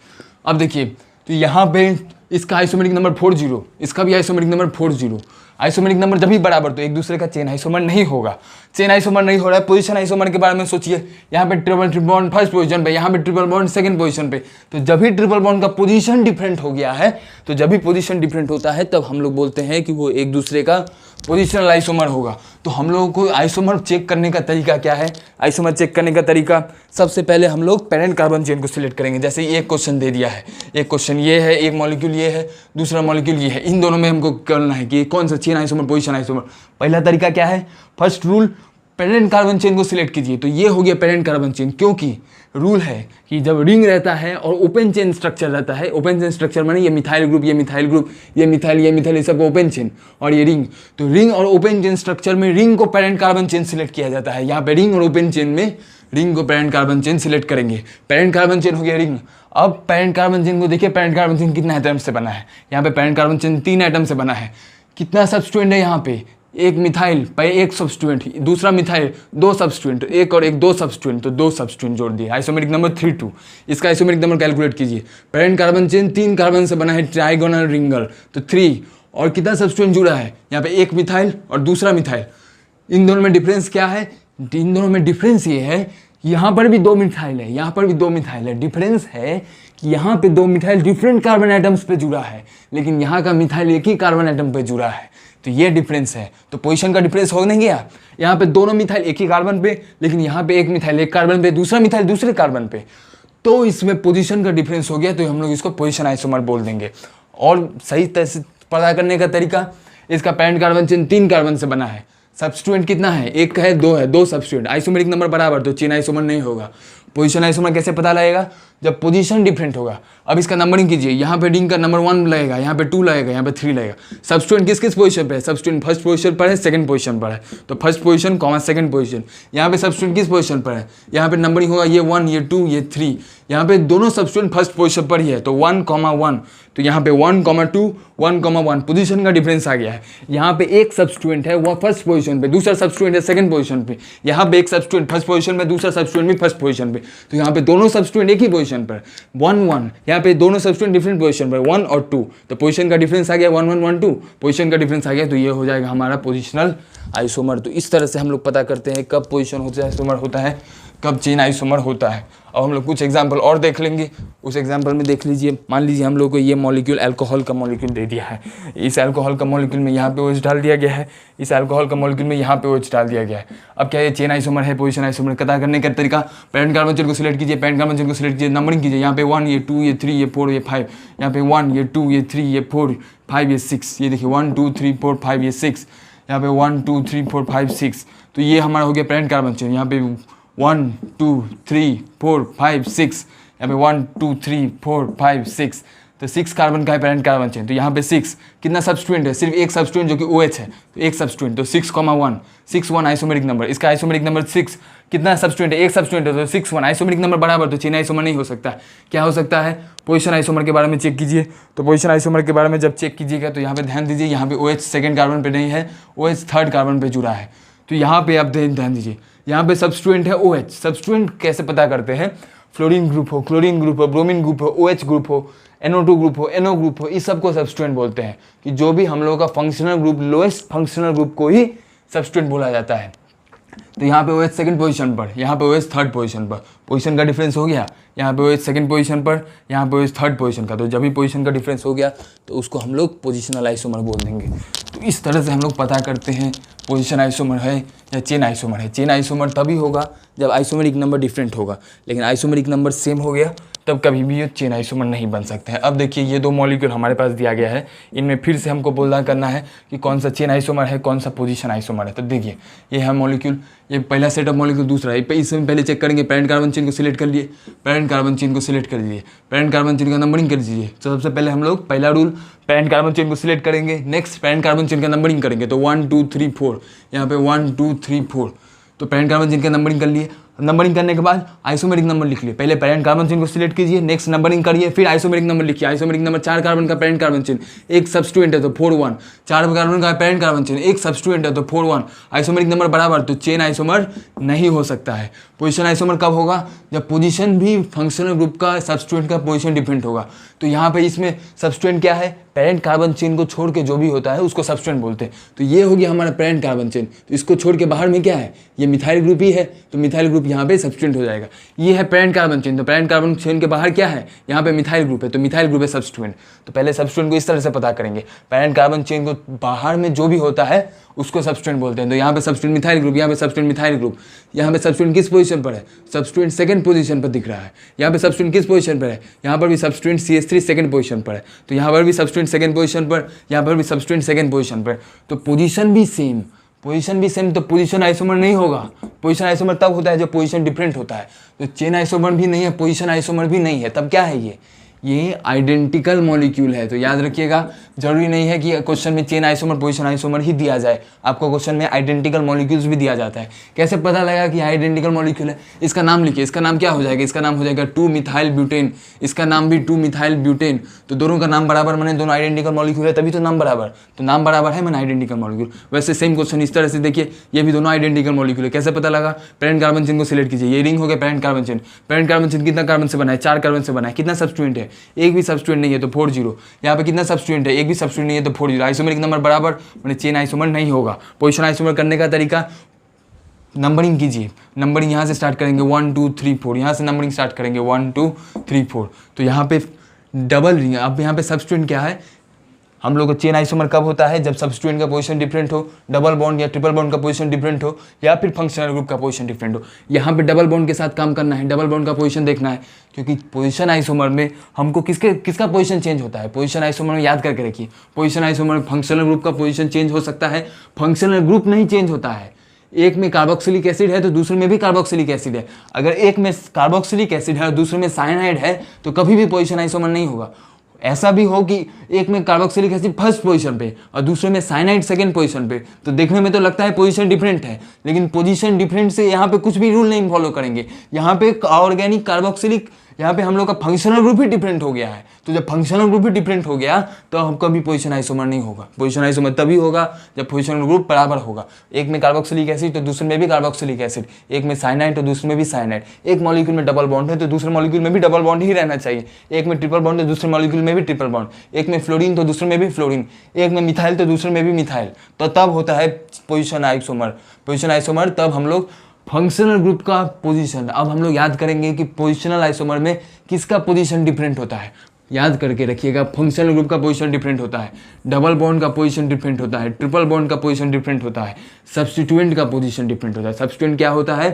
अब देखिए तो यहाँ पे इसका आइसोमेरिक नंबर 40, इसका भी आइसोमेरिक नंबर 40। आइसोमेरिक नंबर जब भी बराबर तो एक दूसरे का चेन आइसोमर नहीं होगा। चेन आइसोमर नहीं हो रहा है, पोजीशन आइसोमर के बारे में सोचिए। यहाँ पे ट्रिपल बॉन्ड फर्स्ट पोजीशन पे, यहाँ पे ट्रिपल बॉन्ड सेकंड पोजीशन पे। तो जब भी ट्रिपल बॉन्ड का पोजीशन डिफरेंट हो गया है, तो जब भी पोजीशन डिफरेंट होता है तब हम लोग बोलते हैं कि वो एक दूसरे का पोजिशनल आइसोमर होगा। तो हम लोगों को आइसोमर चेक करने का तरीका क्या है? आइसोमर चेक करने का तरीका, सबसे पहले हम लोग पेरेंट कार्बन चेन को सिलेक्ट करेंगे। जैसे एक क्वेश्चन दे दिया है, एक क्वेश्चन ये है, एक मॉलिक्यूल ये है, दूसरा मॉलिक्यूल ये है, इन दोनों में हमको करना है कि कौन सा चेन आइसोमर पोजीशन आइसोमर। पहला तरीका क्या है? First rule, parent carbon chain को सिलेक्ट कीजिए। तो ये हो गया पेरेंट कार्बन चेन, क्योंकि रूल है कि जब रिंग रहता है और ओपन चेन स्ट्रक्चर रहता है, ओपन चेन स्ट्रक्चर माने ये मिथाइल ग्रुप, ये मिथाइल ग्रुप, ये मिथाइल, ये सब ओपन चेन और ये रिंग। तो रिंग और ओपन चेन स्ट्रक्चर में रिंग को पेरेंट कार्बन चेन सिलेक्ट किया जाता है। यहाँ पे रिंग और ओपन चेन में रिंग को पेरेंट कार्बन चेन सिलेक्ट करेंगे। पेरेंट कार्बन चेन हो गया रिंग। अब पेरेंट कार्बन चेन को देखिए, पेरेंट कार्बन चेन कितना एटम से बना है? यहाँ पे पेरेंट कार्बन चेन 3 एटम से बना है। कितना सब्स्टिट्यूएंट है यहाँ पे? एक मिथाइल पे एक सब्स्टिट्यूएंट, दूसरा मिथाइल 2 सब्स्टिट्यूएंट, एक और एक 2 सब्स्टिट्यूएंट, तो 2 सब्स्टिट्यूएंट जोड़ दिए। Isomeric number 32। इसका आइसोमेरिक नंबर कैलकुलेट कीजिए। पेरेंट कार्बन चेन 3 कार्बन से बना है, ट्राइगोनल रिंगल, तो 3। और कितना सब्स्टिट्यूएंट जुड़ा है? यहाँ पे एक मिथाइल और दूसरा मिथाइल। इन दोनों में डिफरेंस क्या है? इन दोनों में डिफरेंस ये है, यहाँ पर भी 2 मिथाइल है, यहाँ पर भी 2 मिथाइल है। डिफरेंस है कि यहाँ पे 2 मिथाइल डिफरेंट कार्बन एटम्स पे जुड़ा है, लेकिन यहाँ का मिथाइल एक ही कार्बन एटम पे जुड़ा है। तो ये डिफरेंस है। तो पोजीशन का डिफरेंस हो नहीं गया? यहाँ पे दोनों मिथाइल एक ही कार्बन पे, लेकिन यहाँ पे एक मिथाइल एक कार्बन पे, दूसरा मिथाइल दूसरे कार्बन पे, तो इसमें पोजीशन का डिफरेंस हो गया। तो हम लोग इसको पोजीशन आइसोमर बोल देंगे। और सही तरह से पता करने का तरीका, इसका पेरेंट कार्बन चेन 3 कार्बन से बना है। सब्स्टिट्यूएंट कितना है? एक है, 2 है, 2 सब्स्टिट्यूएंट। आइसोमेरिक नंबर बराबर, तो चेन आइसोमर नहीं होगा। पोजीशन आइसोमर कैसे पता लगेगा? जब पोजीशन डिफरेंट होगा। अब इसका नंबरिंग कीजिए। यहाँ पे रिंग का नंबर 1 लगेगा, यहाँ पे 2 लगेगा, यहाँ पे 3 लगेगा। सब्स्टिट्यूएंट किस किस पोजीशन पे है? सब्स्टिट्यूएंट फर्स्ट पोजीशन पर है, सेकंड पोजीशन पर है, तो first position comma second position. यहाँ पे सब्स्टिट्यूएंट किस पोजीशन पर है? यहाँ पे नंबरिंग होगा ये 1, ये 2, ये 3। यहाँ पे दोनों सब्स्टिट्यूएंट फर्स्ट पोजीशन पर ही है, तो 1, 1। तो यहाँ पे 1, 2, 1, 1। पोजीशन का डिफरेंस आ गया है। यहाँ पे एक सब्स्टिट्यूएंट है वो फर्स्ट पोजीशन पे, दूसरा सब्स्टिट्यूएंट है सेकंड पोजीशन पे। यहाँ पे एक सब्स्टिट्यूएंट फर्स्ट पोजीशन में, दूसरा सब्स्टिट्यूएंट भी फर्स्ट पोजीशन पे। तो यहाँ पे दोनों सब्स्टिट्यूएंट एक ही पोजीशन पर, 1, 1। यहाँ पे दोनों सब्स्टिट्यूएंट डिफरेंट पोजीशन पर, 1 और 2। तो पोजीशन का डिफरेंस आ गया 1, 1, 1, 2। पोजीशन का डिफरेंस आ गया, तो ये हो जाएगा हमारा पोजिशनल आइसोमर। तो इस तरह से हम लोग पता करते हैं कब पोजीशन आइसोमर होता है, कब चेन आइसोमर होता है। अब हम लोग कुछ एग्जाम्पल और देख लेंगे। उस एग्जाम्पल में देख लीजिए, मान लीजिए हम लोग को ये मॉलिक्यूल अल्कोहल का मॉलिक्यूल दे दिया है। इस अल्कोहल का मॉलिक्यूल में यहाँ पे OH डाल दिया गया है, इस अल्कोहल का मॉलिक्यूल में यहाँ पे OH डाल दिया गया है। अब क्या ये चेन आइसोमर है, पोजीशन आइसोमर? पता करने का तरीका, पेरेंट कार्बन चेन को सिलेक्ट कीजिए, पेरेंट कार्बन चेन को सिलेक्ट कीजिए, नंबरिंग कीजिए। यहाँ पे 1, ये 2, ये 3, ये 4, ये 5। यहाँ पे 1, ये 2, ये 3, ये 4, 5, ये 6। ये देखिए 1, 2, 3, 4, 5, ये 6। यहाँ पे 1, 2, 3, 4, 5, 6। तो ये हमारा हो गया पेरेंट कार्बन चेन। यहाँ पे 1, 2, 3, 4, 5, 6। यहाँ पे 1, 2, 3, 4, 5, 6। तो 6 कार्बन का है पेरेंट कार्बन चेन। तो यहाँ पे 6 कितना सब्स्टिट्यूएंट है? सिर्फ एक सब्स्टिट्यूएंट जो कि OH है, तो एक सब्स्टिट्यूएंट, तो 6, 1, 6, 1 आइसोमेरिक नंबर। इसका आइसोमेरिक नंबर 6। कितना सब्स्टिट्यूएंट है? एक सब्स्टिट्यूएंट है, तो 6, 1 आइसोमेरिक नंबर बराबर, तो चेन आइसोमर नहीं हो सकता। क्या हो सकता है? पोजीशन आइसोमर के बारे में चेक कीजिए। तो पोजीशन आइसोमर के बारे में जब चेक कीजिएगा तो यहाँ पे ध्यान दीजिए, यहाँ पे OH सेकंड कार्बन पे नहीं है, OH थर्ड कार्बन पे जुड़ा है। तो यहाँ पे आप ध्यान दीजिए, यहाँ पे सब्स्टिट्यूएंट है OH। सब्स्टिट्यूएंट कैसे पता करते हैं? फ्लोरीन ग्रुप हो, क्लोरीन ग्रुप हो, ब्रोमीन ग्रुप हो, OH ग्रुप हो, NO2 ग्रुप हो, NO ग्रुप हो, इस सब को सब्स्टिट्यूएंट बोलते हैं। कि जो भी हम लोगों का functional group, lowest functional group को ही सब्स्टिट्यूएंट बोला जाता है। तो यहाँ पे OH सेकंड पोजीशन पर, यहाँ पे OH थर्ड पोजीशन पर। पोजीशन का डिफरेंस हो गया, यहाँ पे OH सेकंड पोजीशन पर, यहाँ पे OH थर्ड पोजीशन का। तो जब भी पोजीशन का डिफरेंस हो गया तो उसको हम लोग पोजिशनल आइसोमर बोल देंगे। तो इस तरह से हम लोग पता करते हैं पोजीशन आइसोमर है या चेन आइसोमर है। चेन आइसोमर तभी होगा जब आइसोमेरिक नंबर डिफरेंट होगा, लेकिन आइसोमेरिक नंबर सेम हो गया तब कभी भी ये चेन आइसोमर नहीं बन सकते हैं। अब देखिए ये 2 मॉलिक्यूल हमारे पास दिया गया है, इनमें फिर से हमको बोलना करना है कि कौन सा चेन आइसोमर है, कौन सा पोजीशन आइसोमर है। तो देखिए ये है मॉलिक्यूल, ये पहला सेट ऑफ मॉलिक्यूल, दूसरा है। इसमें पहले चेक करेंगे, पेरेंट कार्बन चेन को सिलेक्ट कर लिए, पेरेंट कार्बन चेन को सिलेक्ट कर लीजिए, पेरेंट कार्बन चेन का नंबरिंग कर दीजिए। तो सबसे पहले हम लोग पहला रूल, पेरेंट कार्बन चेन को सिलेक्ट करेंगे, नेक्स्ट पेरेंट कार्बन चेन का नंबरिंग करेंगे। तो 1, 2, 3, 4, यहाँ पे 1, 2, 3, 4। तो पेरेंट कार्बन चेन का नंबरिंग कर लिए। नंबरिंग करने के बाद आइसोमेरिक नंबर लिख लिए, पहले पेरेंट कार्बन चेन को सिलेक्ट कीजिए, नेक्स्ट नंबरिंग करिए, फिर आइसोमेरिक नंबर लिखिए। आइसोमेरिक नंबर 4 कार्बन का पेरेंट कार्बन चेन, एक सब्स्टिट्यूएंट है तो 4 1, 4 कार्बन का पेरेंट कार्बन चेन, एक सब्स्टिट्यूएंट है तो 4 1, आइसोमेरिक नंबर बराबर, तो चेन आइसोमर नहीं हो सकता है। पोजीशन आइसोमर कब होगा? जब पोजीशन भी फंक्शनल ग्रुप का सब्स्टिट्यूएंट का पोजीशन डिफरेंट होगा। तो यहाँ पे इसमें सब्स्टिट्यूएंट क्या है? पेरेंट कार्बन चेन को छोड़ के जो भी होता है उसको सब्स्टिट्यूएंट बोलते हैं। तो ये हो गया हमारा पेरेंट कार्बन चेन, तो इसको छोड़ के बाहर में क्या है? ये मिथाइल ग्रुप ही है, तो मिथाइल ग्रुप यहाँ पे सब्स्टिट्यूएंट हो जाएगा। ये है पेरेंट कार्बन चेन, तो पेरेंट कार्बन चेन के बाहर क्या है? यहाँ पे मिथाइल ग्रुप है, तो मिथाइल ग्रुप है सब्स्टिट्यूएंट। तो पहले सब्स्टिट्यूएंट को इस तरह से पता करेंगे, पेरेंट कार्बन चेन को बाहर में जो भी होता है उसको सब्स्टिट्यूएंट बोलते हैं। तो यहाँ पे सब्स्टिट्यूएंट मिथाइल ग्रुप, यहाँ पे सब्स्टिट्यूएंट मिथाइल ग्रुप, यहाँ पे सब्स्टिट्यूएंट किस पोजीशन पर है? सब्स्टिट्यूएंट सेकंड पोजीशन पर दिख रहा है। यहाँ पे सब्स्टिट्यूएंट किस पोजीशन पर है? यहाँ पर भी सब्स्टिट्यूएंट CH3 सेकंड पोजीशन पर है, तो यहाँ पर भी सब्स्टिट्यूएंट सेकंड पोजीशन पर, यहाँ पर भी सब्स्टिट्यूएंट सेकंड पोजीशन पर। तो पोजीशन भी सेम, पोजीशन भी सेम, तो पोजीशन आइसोमर नहीं होगा। पोजीशन आइसोमर तब होता है जब पोजीशन डिफरेंट होता है। तो चेन आइसोमर भी नहीं है, पोजीशन आइसोमर भी नहीं है, तब क्या है? ये आइडेंटिकल मॉलिक्यूल है। तो याद रखिएगा, जरूरी नहीं है कि क्वेश्चन में चेन आइसोमर पोजीशन आइसोमर ही दिया जाए, आपको क्वेश्चन में आइडेंटिकल मॉलिक्यूल्स भी दिया जाता है। कैसे पता लगा कि आइडेंटिकल मॉलिक्यूल है? इसका नाम लिखिए, इसका नाम क्या हो जाएगा? इसका नाम हो जाएगा 2 मिथाइल ब्यूटेन, इसका नाम भी 2 मिथाइल ब्यूटेन। तो दोनों का नाम बराबर, मैंने दोनों आइडेंटिकल मॉलिक्यूल है तभी तो नाम बराबर, तो नाम बराबर है मैंने आइडेंटिकल मॉलिक्यूल। वैसे सेम क्वेश्चन इस तरह से देखिए, ये भी दोनों आइडेंटिकल मॉलिक्यूल है। कैसे पता लगा? पेरेंट कार्बन चेन को सिलेक्ट कीजिए, ये रिंग हो गया parent carbon chain. Parent carbon chain कितना कार्बन से बना है? 4 कार्बन से बना है। कितना सब्स्टिट्यूएंट है? एक भी सब्स्टिट्यूएंट नहीं है तो 4 0। यहाँ पे कितना सब्स्टिट्यूएंट है? एक भी सब्स्टिट्यूएंट नहीं है तो 4 0। आइसोमेरिक नंबर बराबर, मैंने चेन आइसोमर नहीं होगा। पोजीशन आइसोमर करने का तरीका, नंबरिंग कीजिए, नंबरिंग यहाँ से स्टार्ट करेंगे 1 2 3 4, यहाँ से नंबरिंग स्टार्ट करेंगे 1 2 3 4। तो यहाँ पे डबल रिंग, अब यहाँ पे सब्स्टिट्यूएंट क्या है? हम लोग को चेन आइसोमर कब होता है? जब सब्स्टिट्यूएंट का पोजीशन डिफरेंट हो, डबल बॉन्ड या ट्रिपल बॉन्ड का पोजीशन डिफरेंट हो, या फिर फंक्शनल ग्रुप का पोजीशन डिफरेंट हो। यहाँ पे डबल बॉन्ड के साथ काम करना है, डबल बॉन्ड का पोजीशन देखना है, क्योंकि पोजीशन आइसोमर में हमको किसका पोजीशन चेंज होता है? पोजीशन आइसोमर में याद करके रखिए, पोजीशन आइसोमर में फंक्शनल ग्रुप का पोजीशन चेंज हो सकता है, फंक्शनल ग्रुप नहीं चेंज होता है। एक में कार्बोक्सिलिक एसिड है तो दूसरे में भी कार्बोक्सिलिक एसिड है। अगर एक में कार्बोक्सिलिक एसिड है और दूसरे में साइनाइड है तो कभी भी पोजीशन आइसोमर नहीं होगा। ऐसा भी हो कि एक में कार्बोक्सिलिक एसिड फर्स्ट पोजीशन पे और दूसरे में साइनाइड सेकंड पोजीशन पे, तो देखने में तो लगता है पोजीशन डिफरेंट है, लेकिन पोजीशन डिफरेंट से यहाँ पे कुछ भी रूल नहीं फॉलो करेंगे। यहाँ पे ऑर्गेनिक कार्बोक्सिलिक, यहाँ पे हम लोग का फंक्शनल ग्रुप ही डिफरेंट हो गया है। तो जब फंक्शनल ग्रुप ही डिफरेंट हो गया तो हम कभी पोजीशन आइसोमर नहीं होगा। पोजीशन आइसोमर तभी होगा जब पोजीशनल ग्रुप बराबर होगा। एक में कार्बोक्सिलिक एसिड तो दूसरे में भी कार्बोक्सिलिक एसिड, एक में साइनाइड तो दूसरे में भी साइनाइड, एक मॉलिक्यूल में डबल बॉन्ड है तो दूसरे मॉलिक्यूल में भी डबल बॉन्ड ही रहना चाहिए, एक में ट्रिपल बॉन्ड तो दूसरे मॉलिक्यूल में भी ट्रिपल बॉन्ड, एक में फ्लोरीन तो दूसरे में भी फ्लोरीन, एक में मिथाइल तो दूसरे में भी मिथाइल। तो तब होता है पोजीशन आइसोमर। पोजीशन आइसोमर तब हम लोग फंक्शनल ग्रुप का पोजीशन। अब हम लोग याद करेंगे कि पोजिशनल आइसोमर में किसका पोजीशन डिफरेंट होता है। याद करके रखिएगा, फंक्शनल ग्रुप का पोजीशन डिफरेंट होता है, डबल बॉन्ड का पोजीशन डिफरेंट होता है, ट्रिपल बॉन्ड का पोजीशन डिफरेंट होता है, सब्स्टिट्यूएंट का पोजीशन डिफरेंट होता है। सब्स्टिट्यूएंट क्या होता है?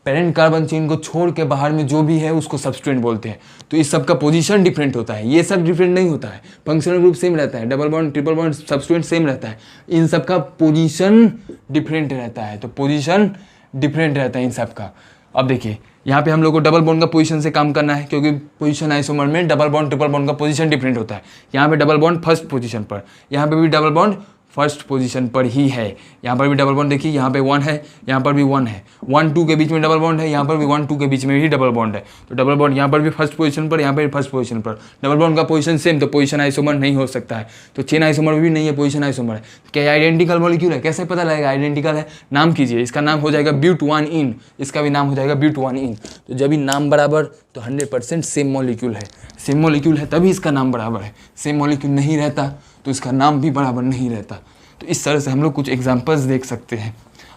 पेरेंट कार्बन चेन को छोड़ के बाहर में जो भी है उसको सब्स्टिट्यूएंट बोलते हैं। तो इस सब का पोजीशन डिफरेंट होता है, ये सब डिफरेंट नहीं होता है। फंक्शनल ग्रुप सेम रहता है, double bond triple bond substituent same रहता है, इन सब का पोजीशन डिफरेंट रहता है। तो पोजीशन डिफरेंट रहता है इन सब का। अब देखिए यहाँ पे हम लोग को डबल बॉन्ड का पोजीशन से काम करना है, क्योंकि पोजीशन आइसोमर में डबल बॉन्ड ट्रिपल बॉन्ड का पोजीशन डिफरेंट होता है। यहाँ पे डबल बॉन्ड फर्स्ट पोजीशन पर, यहाँ पे भी डबल बॉन्ड फर्स्ट पोजीशन पर ही है। यहाँ पर भी डबल बॉन्ड देखिए, यहाँ पे 1 है, यहाँ पर भी 1 है, 1 2 के बीच में डबल बॉन्ड है, यहाँ पर भी 1 2 के बीच में भी डबल बॉन्ड है। तो डबल बॉन्ड यहाँ पर भी फर्स्ट पोजीशन पर, यहाँ पर भी फर्स्ट पोजीशन पर, डबल बॉन्ड का पोजीशन सेम, तो पोजीशन आइसोमर नहीं हो सकता है। तो चेन आइसोमर भी नहीं है, पोजीशन आइसोमर है। क्या आइडेंटिकल मॉलिक्यूल है? कैसे पता लगेगा आइडेंटिकल है? नाम कीजिए, इसका नाम हो जाएगा ब्यूट1इन, इसका भी नाम हो जाएगा ब्यूट1इन। तो जब भी नाम बराबर तो 100% सेम मॉलिक्यूल है, सेम मॉलिक्यूल है तभी इसका नाम बराबर है। सेम मॉलिक्यूल नहीं रहता तो इसका नाम भी बराबर नहीं रहता। तो इस तरह से हम लोग कुछ एग्जांपल्स देख सकते हैं।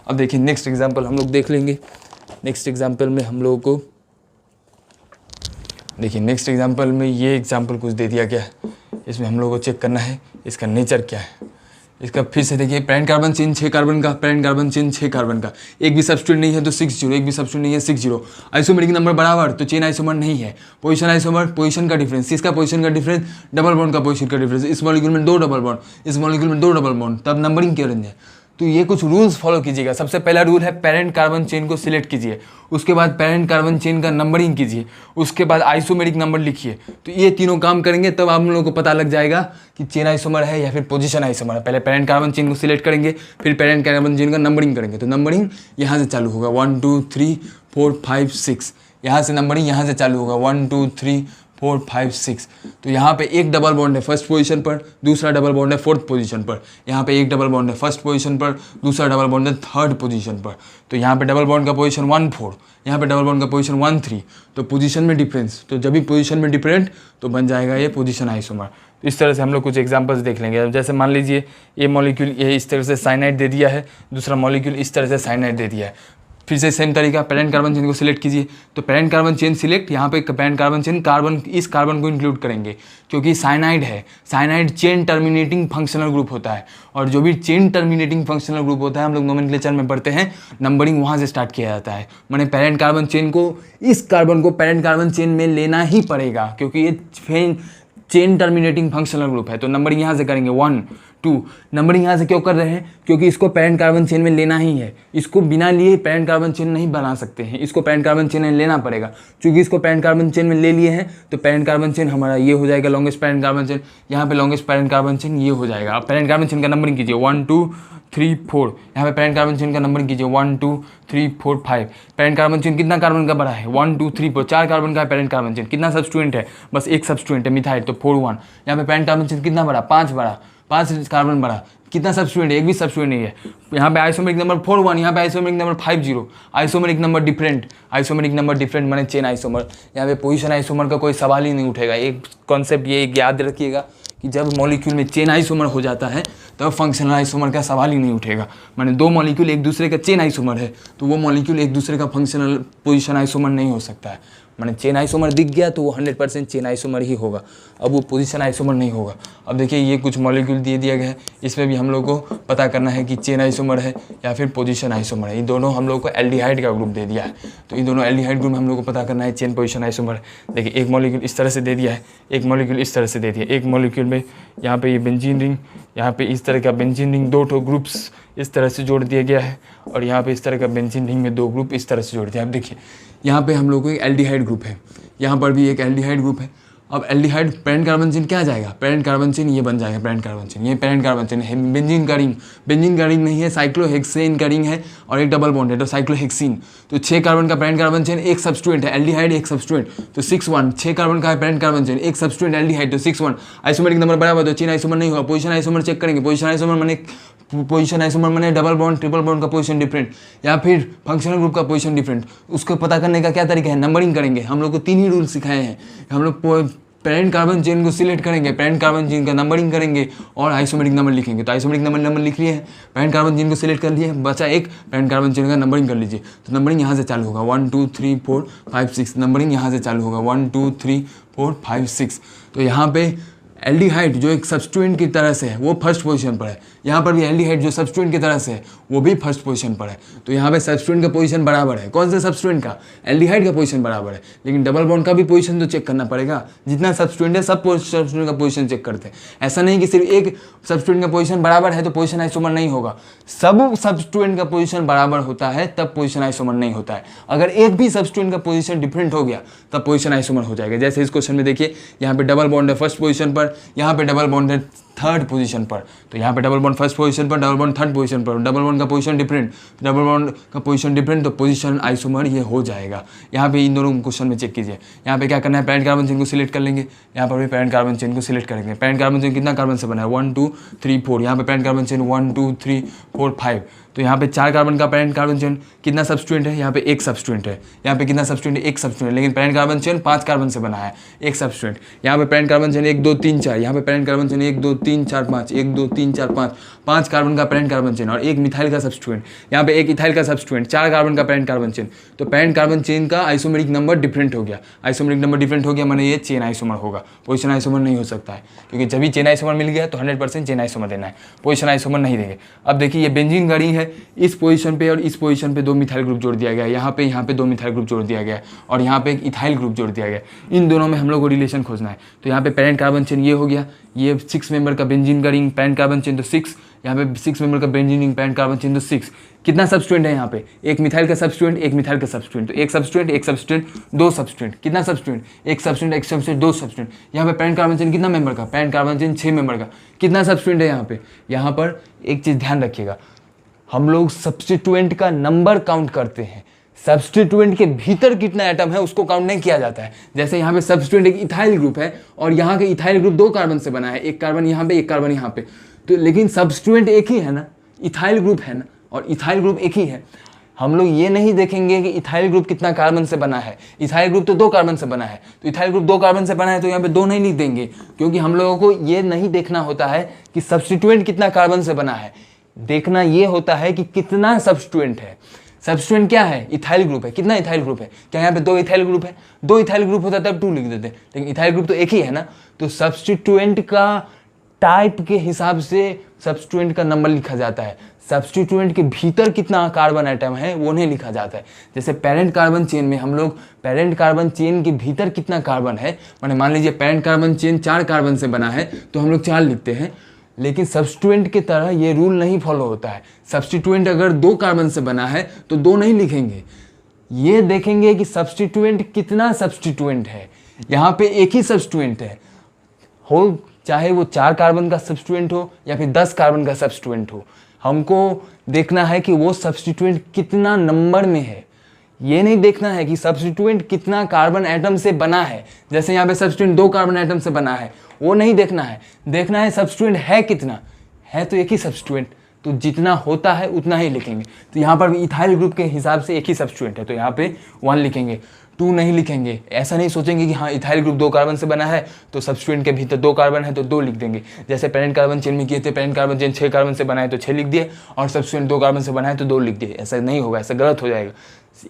अब देखिए नेक्स्ट एग्जांपल हम लोग देख लेंगे। नेक्स्ट एग्जांपल में हम लोगों को देखिए, नेक्स्ट एग्जांपल में ये एग्जांपल कुछ दे दिया गया है। इसमें हम लोगों को चेक करना है इसका नेचर क्या है। इसका फिर से देखिए, पेरेंट कार्बन चेन 6 कार्बन का, पेरेंट कार्बन चेन 6 कार्बन का, एक भी सब्स्टिट्यूएंट नहीं है तो 6 0, एक भी सब्स्टिट्यूएंट नहीं है 6 0। आइसोमेरिक नंबर बराबर तो चेन आइसोमर नहीं है। पोजीशन आइसोमर, पोजीशन का डिफरेंस, इसका पोजीशन का डिफरेंस, डबल बॉन्ड का पोजीशन का डिफरेंस, इस मॉलिक्यूल में 2 डबल बॉन्ड, इस मॉलिक्यूल में 2 डबल बॉन्ड, तब नंबरिंग करेंगे। तो ये कुछ रूल्स फॉलो कीजिएगा। सबसे पहला रूल है पेरेंट कार्बन चेन को सिलेक्ट कीजिए, उसके बाद पेरेंट कार्बन चेन का नंबरिंग कीजिए, उसके बाद आइसोमेरिक नंबर लिखिए। तो ये तीनों काम करेंगे तब आप लोगों को पता लग जाएगा कि चेन आइसोमर है या फिर पोजीशन आइसोमर है। पहले पेरेंट कार्बन चेन को सिलेक्ट करेंगे, फिर पेरेंट कार्बन चेन का नंबरिंग करेंगे। तो नंबरिंग यहाँ से चालू होगा 1 2 3 4 5 6, यहाँ से नंबरिंग यहाँ से चालू होगा 1 2 3 4 5 6। तो यहाँ पे एक डबल बॉन्ड है फर्स्ट पोजीशन पर, दूसरा डबल बॉन्ड है फोर्थ पोजीशन पर। यहाँ पे एक डबल बॉन्ड है फर्स्ट पोजीशन पर, दूसरा डबल बॉन्ड है थर्ड पोजीशन पर। तो यहाँ पे डबल बॉन्ड का पोजीशन 1 4, यहाँ पे डबल बॉन्ड का पोजीशन 1 3। तो पोजीशन में डिफरेंस, तो जब भी पोजीशन में डिफरेंट तो बन जाएगा ये पोजीशन आइसोमर। तो इस तरह से हम लोग कुछ एग्जांपल्स देख लेंगे। जैसे मान लीजिए ये मॉलिक्यूल ये इस तरह से साइनाइड दे दिया है, दूसरा मॉलिक्यूल इस तरह से साइनाइड दे दिया है। फिर से सेम तरीका पेरेंट कार्बन चेन को सिलेक्ट कीजिए। तो पेरेंट कार्बन चेन सिलेक्ट, यहाँ पे पेरेंट कार्बन चेन कार्बन इस कार्बन को इंक्लूड करेंगे क्योंकि साइनाइड है। Cyanide chain terminating functional group होता है, और जो भी चेन टर्मिनेटिंग फंक्शनल ग्रुप होता है हम लोग नोमेनक्लेचर में पढ़ते हैं, नंबरिंग वहाँ से स्टार्ट किया जाता है। माने पेरेंट कार्बन चेन को इस कार्बन को पेरेंट कार्बन चेन में लेना ही पड़ेगा क्योंकि ये चेन टर्मिनेटिंग फंक्शनल ग्रुप है। तो नंबरिंग यहाँ से करेंगे 1 2। नंबरिंग यहाँ से क्यों कर रहे हैं? क्योंकि इसको पेरेंट कार्बन चेन में लेना ही है। इसको बिना लिए पेरेंट कार्बन चेन नहीं बना सकते हैं, इसको पेरेंट कार्बन चेन में लेना पड़ेगा। क्योंकि इसको पेरेंट कार्बन चेन में ले लिए हैं तो पेरेंट कार्बन चेन हमारा ये हो जाएगा लॉन्गेस्ट पेरेंट कार्बन चेन। यहाँ पे लॉन्गेस्ट पेरेंट कार्बन चेन ये हो जाएगा। अब पेरेंट कार्बन चेन का नंबरिंग कीजिए 1 2 3 4। यहाँ पे पेरेंट कार्बन चेन का नंबरिंग कीजिए 1 2 3 4 5। पेरेंट कार्बन चेन कितना कार्बन का बड़ा है? 1 2 3 4, 4 कार्बन का है पेरेंट कार्बन चेन। कितना सब्स्टिट्यूएंट है? बस एक सब्स्टिट्यूएंट है मिथाइल, तो 4 1। यहाँ पे पेरेंट कार्बन चेन कितना बड़ा? 5 बड़ा, 5 कार्बन बड़ा। कितना सब्स्टिट्यूएंट है? एक भी सब्स्टिट्यूएंट नहीं है। यहाँ पे आइसोमेरिक नंबर 4 1, यहाँ पे isomeric number 5 0। Isomeric number different, isomeric number different माने चेन आइसोमर। यहाँ पे पोजीशन आइसोमर का कोई सवाल ही नहीं उठेगा। एक कॉन्सेप्ट ये याद रखिएगा कि जब मॉलिक्यूल में चेन आइसोमर हो जाता है तब फंक्शनल आइसोमर का सवाल ही नहीं उठेगा। माने दो मॉलिक्यूल एक दूसरे का चेन आइसोमर है तो वो मॉलिक्यूल एक दूसरे का फंक्शनल पोजीशन आइसोमर नहीं हो सकता है। माने चेन आइसोमर दिख गया तो वो 100% चेन आइसोमर ही होगा, अब वो पोजीशन आइसोमर नहीं होगा। अब देखिए ये कुछ मॉलिक्यूल दे दिया गया है, इसमें भी हम लोग को पता करना है कि चेन आइसोमर है या फिर पोजीशन आइसोमर है। ये दोनों हम लोग को एल्डिहाइड का ग्रुप दे दिया है, तो इन दोनों एल्डिहाइड ग्रुप में हम लोग को पता करना है चेन पोजीशन आइसोमर। देखिए एक मॉलिक्यूल इस तरह से दे दिया है, एक मॉलिक्यूल इस तरह से दे दिया। एक मॉलिक्यूल में यहाँ पे ये बेंजीन रिंग, यहाँ पे इस तरह का बेंजीन रिंग, दो ठो ग्रुप्स इस तरह से जोड़ दिया गया है, और यहाँ पे इस तरह का बेंजीन रिंग में दो ग्रुप इस तरह से जोड़ दिया। अब देखिए यहाँ पे हम लोग को एक एल्डिहाइड ग्रुप है, यहाँ पर भी एक एल्डिहाइड ग्रुप है। अब एल्डिहाइड पेरेंट कार्बन चेन क्या जाएगा? पेरेंट कार्बन चेन ये बन जाएगा पेरेंट कार्बन चेन। ये पेरेंट कार्बन चेन है। बेंजीन का रिंग, बेंजीन का रिंग नहीं है, साइक्लोहेक्सेन का रिंग है और एक डबल बॉन्ड है तो साइक्लोहेक्सीन। तो 6 कार्बन का पेरेंट कार्बन चेन, एक सब्स्टिट्यूएंट है एल्डिहाइड, एक सब्स्टिट्यूएंट तो 6 1। 6 कार्बन का है पेरेंट कार्बन चेन, एक सब्स्टिट्यूएंट एल्डिहाइड तो 6 1। आइसोमेरिक नंबर बराबर तो चेन आइसोमर नहीं होगा। पोजीशन आइसोमर चेक करेंगे। पोजीशन आइसोमर माने पोजीशन आइसोमर माने डबल बॉन्ड ट्रिपल बॉन्ड का पोजीशन डिफरेंट या फिर फंक्शनल ग्रुप का पोजीशन डिफरेंट। उसको पता करने का क्या तरीका है? नंबरिंग करेंगे। हम लोग को 3 ही रूल सिखाए हैं। हम लोग पेरेंट कार्बन चेन को सिलेक्ट करेंगे, पेरेंट कार्बन चेन का नंबरिंग करेंगे और आइसोमेरिक नंबर लिखेंगे। तो आइसोमेरिक नंबर लिख लिए हैं, पेरेंट कार्बन चेन को सिलेक्ट कर लिए, बचा एक पेरेंट कार्बन चेन का नंबरिंग कर लीजिए। तो नंबरिंग यहाँ से चालू होगा 1 2 3 4 5 6। नंबरिंग यहाँ से चालू होगा 1 2 3 4 5 6। तो यहाँ पे एल्डिहाइड जो एक सब्स्टिट्यूएंट की तरह से है वो फर्स्ट पोजीशन पर है। यहाँ पर भी एल्डिहाइड जो सब्स्टिट्यूएंट की तरह से है वो भी फर्स्ट पोजीशन पर है। तो यहाँ पे सब्स्टिट्यूएंट का पोजीशन बराबर है। कौन से सब्स्टिट्यूएंट का? एल्डिहाइड का पोजीशन बराबर है, लेकिन डबल बॉन्ड का भी पोजीशन तो चेक करना पड़ेगा। जितना सब्स्टिट्यूएंट है सब सब्स्टिट्यूएंट का पोजीशन चेक करते हैं। ऐसा नहीं कि सिर्फ एक सब्स्टिट्यूएंट का पोजीशन बराबर है तो पोजीशन आइसोमर नहीं होगा। सब सब्स्टिट्यूएंट का पोजीशन बराबर होता है तब पोजीशन आइसोमर नहीं होता है। अगर एक भी सब्स्टिट्यूएंट का पोजीशन डिफरेंट हो गया तब पोजीशन आइसोमर हो जाएगा। जैसे इस क्वेश्चन में देखिए यहाँ पे डबल बॉन्ड है फर्स्ट पोजीशन पर, यहाँ पे डबल बॉन्ड है थर्ड पोजीशन पर। तो यहाँ पे डबल बॉन्ड फर्स्ट पोजीशन पर, डबल बॉन्ड थर्ड पोजीशन पर, डबल बॉन्ड का पोजीशन डिफरेंट, डबल बॉन्ड का पोजीशन डिफरेंट तो पोजीशन आइसोमर ये हो जाएगा। यहाँ पे इन दोनों क्वेश्चन में चेक कीजिए। यहाँ पे क्या करना है? पेरेंट कार्बन चेन को सिलेक्ट कर लेंगे, यहाँ पर भी पेरेंट कार्बन चेन को सिलेक्ट करेंगे। पेरेंट कार्बन चेन कितना कार्बन से बना है? 1 2 3 4। यहाँ पे पेरेंट कार्बन चेन 1 2 3 4 5। तो यहाँ पे 4 कार्बन का पेरेंट कार्बन चेन, कितना सब्स्टिट्यूएंट है? यहाँ पे एक सब्स्टिट्यूएंट है। यहाँ पे कितना सब्स्टिट्यूएंट है? एक सब्स्टिट्यूएंट, लेकिन पेरेंट कार्बन चेन 5 कार्बन से बना है, एक सब्स्टिट्यूएंट। यहाँ पे पेरेंट कार्बन चेन 1 2 3 4। यहाँ पे पेरेंट कार्बन चेन 1 2 3 4 5, 1 2 3 4 5, 5 कार्बन का पेरेंट कार्बन चेन और एक मिथाइल का सब्स्टिट्यूएंट। यहाँ पे एक इथाइल का सब्स्टिट्यूएंट, 4 कार्बन का पेरेंट कार्बन चेन। तो पेरेंट कार्बन चेन का आइसोमेरिक नंबर डिफरेंट हो गया। आइसोमेरिक नंबर डिफरेंट हो गया माने ये चेन आइसोमर होगा, पोजीशन आइसोमर नहीं हो सकता है। क्योंकि जब भी चेन आइसोमर मिल गया तो 100% चेन आइसोमर देना है, पोजीशन आइसोमर नहीं देंगे। अब देखिए ये बेंजीन का रिंग है, इस पोजीशन पे और इस पोजीशन पे 2 मिथाइल ग्रुप जोड़ दिया गया है। यहाँ पे 2 मिथाइल ग्रुप जोड़ दिया गया है और यहाँ पे एक इथाइल ग्रुप जोड़ दिया गया है। इन दोनों में हम लोग को रिलेशन खोजना है। तो यहाँ पे पेरेंट कार्बन चेन ये हो गया, ये 6 मेंबर का बेंजीन का रिंग पेरेंट कार्बन चेन तो 6, यहाँ पे 6 मेंबर का बेंजीन पैरेंट कार्बन चेन तो 6। कितना सब्स्टिट्यूएंट है यहाँ पे, एक मिथाइल का सब्स्टिट्यूएंट, एक मिथाइल का सब्स्टिट्यूएंट, तो एक सब्स्टिट्यूएंट, दो सब्स्टिट्यूएंट, कितना सब्स्टिट्यूएंट, एक सब्स्टिट्यूएंट, दो सब्स्टिट्यूएंट। यहाँ पे पैरेंट कार्बन चेन कितना मेंबर का, पैरेंट कार्बन चेन 6 मेंबर का, कितना सब्स्टिट्यूएंट है यहाँ पे। यहाँ पर एक चीज़ ध्यान रखिएगा, हम लोग सब्स्टिट्यूएंट का नंबर काउंट करते हैं, सब्स्टिट्यूएंट के भीतर कितना एटम है उसको काउंट नहीं किया जाता है। जैसे यहाँ पे सब्स्टिट्यूएंट एक इथाइल ग्रुप है और यहाँ के इथाइल ग्रुप 2 कार्बन से बना है, एक कार्बन यहाँ पे, एक कार्बन यहाँ पे, तो लेकिन सब्स्टिट्यूएंट एक ही है ना, इथाइल ग्रुप है ना, और इथाइल ग्रुप एक ही है। हम लोग ये नहीं देखेंगे कि इथाइल ग्रुप कितना कार्बन से बना है, इथाइल ग्रुप तो 2 कार्बन से बना है, तो इथाइल ग्रुप 2 कार्बन से बना है तो यहाँ पे 2 नहीं लिख देंगे, क्योंकि हम लोगों को ये नहीं देखना होता है कि सब्स्टिट्यूएंट कितना कार्बन से बना है, देखना ये होता है कि कितना सब्स्टिट्यूएंट है। सब्स्टिट्यूएंट क्या है, इथाइल ग्रुप है, कितना इथाइल ग्रुप है, क्या यहाँ पे 2 इथाइल ग्रुप है, 2 इथाइल ग्रुप होता तब 2 लिख देते, लेकिन इथाइल ग्रुप तो एक ही है ना, तो सब्स्टिट्यूएंट का टाइप के हिसाब से सब्स्टिट्यूएंट का नंबर लिखा जाता है, सब्स्टिट्यूएंट के भीतर कितना कार्बन एटम है वो नहीं लिखा जाता है। जैसे पेरेंट कार्बन चेन में हम लोग पेरेंट कार्बन चेन के भीतर कितना कार्बन है, माने मान लीजिए पेरेंट कार्बन चेन 4 कार्बन से बना है तो हम लोग 4 लिखते हैं, लेकिन सब्स्टिट्यूएंट की तरह ये रूल नहीं फॉलो होता है। सब्स्टिट्यूएंट अगर 2 कार्बन से बना है तो 2 नहीं लिखेंगे, ये देखेंगे कि सब्स्टिट्यूएंट कितना सब्स्टिट्यूएंट है। यहाँ पे एक ही सब्स्टिट्यूएंट है, हो चाहे वो 4 कार्बन का सब्स्टिट्यूएंट हो या फिर 10 कार्बन का सब्स्टिट्यूएंट हो, हमको देखना है कि वो सब्स्टिट्यूएंट कितना नंबर में है, ये नहीं देखना है कि सब्स्टिट्यूएंट कितना कार्बन एटम से बना है। जैसे यहाँ पे सब्स्टिट्यूएंट 2 कार्बन एटम से बना है, वो नहीं देखना है, देखना है सब्स्टिट्यूएंट है कितना है, तो एक ही सब्स्टिट्यूएंट, तो जितना होता है उतना ही लिखेंगे। तो यहाँ पर इथाइल ग्रुप के हिसाब से एक ही सब्स्टिट्यूएंट है तो यहाँ पे 1 लिखेंगे, 2 नहीं लिखेंगे। ऐसा नहीं सोचेंगे कि हाँ इथाइल ग्रुप 2 कार्बन से बना है तो सब्स्टिट्यूएंट के भीतर 2 कार्बन है तो 2 लिख देंगे। जैसे पेरेंट कार्बन चेन में किए थे, पेरेंट कार्बन चेन 6 कार्बन से बना है तो 6 लिख दिए, और सब्स्टिट्यूएंट 2 कार्बन से बना है तो 2 लिख दिए। ऐसा नहीं होगा, ऐसा गलत हो जाएगा।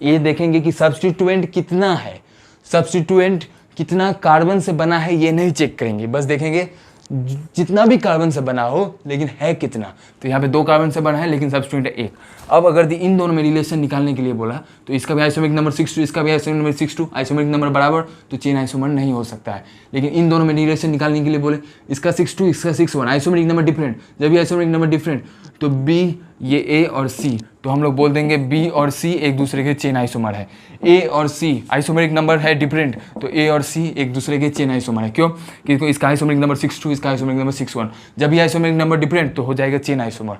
ये देखेंगे कि सब्स्टिट्यूएंट कितना है, सब्स्टिट्यूएंट कितना कार्बन से बना है ये नहीं चेक करेंगे, बस देखेंगे जितना भी कार्बन से बना हो लेकिन है कितना। तो यहाँ पे 2 कार्बन से बना है लेकिन सब्स्टिट्यूएंट है 1। अब अगर इन दोनों में रिलेशन निकालने के लिए बोला तो इसका भी आइसोमेरिक नंबर 6 2, इसका भी आइसोमेरिक नंबर 6 2, आइसोमेरिक नंबर बराबर तो चेन आइसोमर नहीं हो सकता है। लेकिन इन दोनों में रिलेशन निकालने के लिए बोले इसका 6 2, इसका 6 1, आइसोमेरिक नंबर डिफरेंट, जब भी आइसोमेरिक नंबर डिफरेंट तो बी, ये ए और सी, तो हम लोग बोल देंगे बी और सी एक दूसरे के चेन आइसोमर है। ए और सी आइसोमेरिक नंबर है डिफरेंट तो ए और सी एक दूसरे के चेन आइसोमर है। क्यों, क्योंकि इसका आइसोमेरिक नंबर 6 2, इसका आइसोमेरिक नंबर 6 1, जब भी आइसोमेरिक नंबर डिफरेंट तो हो जाएगा चेन आइसोमर।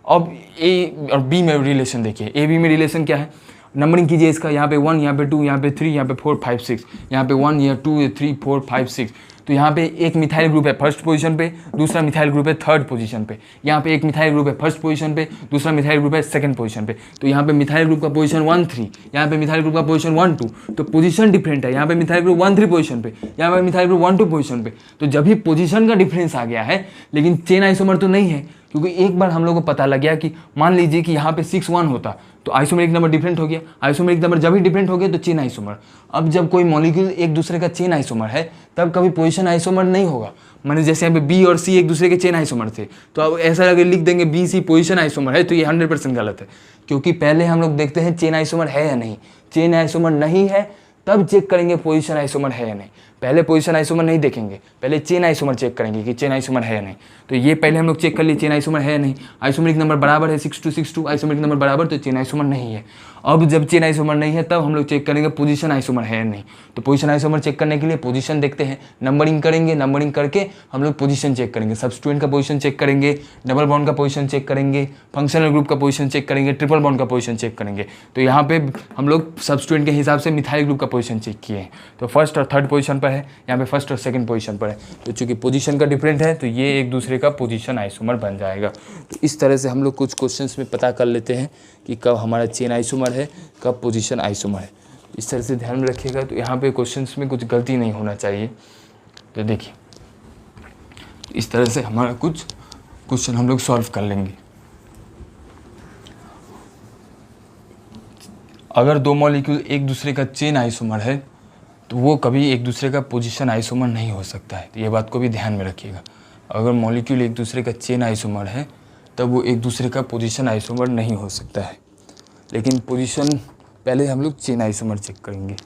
अब ए और बी में रिलेशन देखिए, ए बी में रिलेशन क्या है, नंबरिंग कीजिए इसका, यहाँ पे 1, यहाँ पे 2, यहाँ पे 3, यहाँ पे 4 5 6, यहाँ पे 1, यहाँ 2, 3 4 5 6। तो यहाँ पे एक मिथाइल ग्रुप है फर्स्ट पोजीशन पे, दूसरा मिथाइल ग्रुप है थर्ड पोजीशन पे। यहाँ पे एक मिथाइल ग्रुप है फर्स्ट पोजीशन पे, दूसरा मिथाइल ग्रुप है सेकंड पोजीशन पे। तो यहाँ पे मिथाइल ग्रुप का पोजीशन 1 3, यहाँ पे मिथाइल ग्रुप का पोजीशन 1 2, तो पोजीशन डिफरेंट है। यहाँ पे मिथाइल ग्रुप 1 3 पोजीशन पे, यहाँ पे मिथाइल ग्रुप 1 2 पोजीशन पे। तो जब भी पोजीशन का डिफरेंस आ गया है लेकिन चेन आइसोमर तो नहीं है, क्योंकि एक बार हम लोग को पता लग गया कि मान लीजिए कि यहाँ पे 6 1 होता तो आइसोमेरिक नंबर डिफरेंट हो गया, आइसोमेरिक नंबर जब भी डिफरेंट हो गया तो चेन आइसोमर। अब जब कोई मॉलिक्यूल एक दूसरे का चेन आइसोमर है तब कभी पोजीशन आइसोमर नहीं होगा। माने जैसे यहाँ पे बी और सी एक दूसरे के चेन आइसोमर थे, तो अब ऐसा अगर लिख देंगे बी सी पोजीशन आइसोमर है तो ये 100% गलत है, क्योंकि पहले हम लोग देखते हैं चेन आइसोमर है या नहीं। चेन आइसोमर नहीं है तब चेक करेंगे पोजीशन आइसोमर है या नहीं। पहले पोजीशन आइसोमर नहीं देखेंगे, पहले चेन आइसोमर चेक करेंगे कि चेन आइसोमर है या नहीं। तो ये पहले हम लोग चेक कर लिए चेन आइसोमर है या नहीं। आइसोमेरिक नंबर बराबर है 6 2 6 2, आइसोमेरिक नंबर बराबर तो चेन आइसोमर नहीं है। अब जब चेन आइसोमर नहीं है तब हम लोग चेक करेंगे पोजीशन आइसोमर है या नहीं। तो पोजीशन आइसोमर चेक करने के लिए पोजीशन देखते हैं, नंबरिंग करेंगे, नंबरिंग करके हम लोग पोजीशन चेक करेंगे, सब्स्टिट्यूएंट का पोजीशन चेक करेंगे, डबल बॉन्ड का पोजीशन चेक करेंगे, फंक्शनल ग्रुप का पोजीशन चेक करेंगे, ट्रिपल बॉन्ड का पोजीशन चेक करेंगे। तो यहाँ पे हम लोग सब्स्टिट्यूएंट के हिसाब से मिथाइल ग्रुप का पोजीशन चेक किए हैं, तो फर्स्ट और थर्ड पोजीशन पर है, यहाँ पे फर्स्ट और सेकंड पोजीशन पर है। तो चूंकि पोजीशन का डिफरेंट है तो ये एक दूसरे का पोजीशन आइसोमर बन जाएगा। तो इस तरह से हम लोग कुछ क्वेश्चंस में पता कर लेते हैं कि कब हमारा चेन आइसोमर है, कब पोजीशन आइसोमर है। इस तरह से ध्यान में रखिएगा, तो यहाँ पे क्वेश्चंस में कुछ गलती नहीं होना चाहिए। तो देखिए इस तरह से हमारा कुछ क्वेश्चन हम लोग सॉल्व कर लेंगे। अगर दो मॉलिक्यूल एक दूसरे का चेन आइसोमर है तो वो कभी एक दूसरे का पोजीशन आइसोमर नहीं हो सकता है। तो ये बात को भी ध्यान में रखिएगा, अगर मॉलिक्यूल एक दूसरे का चेन आइसोमर है तब वो एक दूसरे का पोजीशन आइसोमर नहीं हो सकता है। लेकिन पोजीशन पहले हम लोग चेन आइसोमर चेक करेंगे।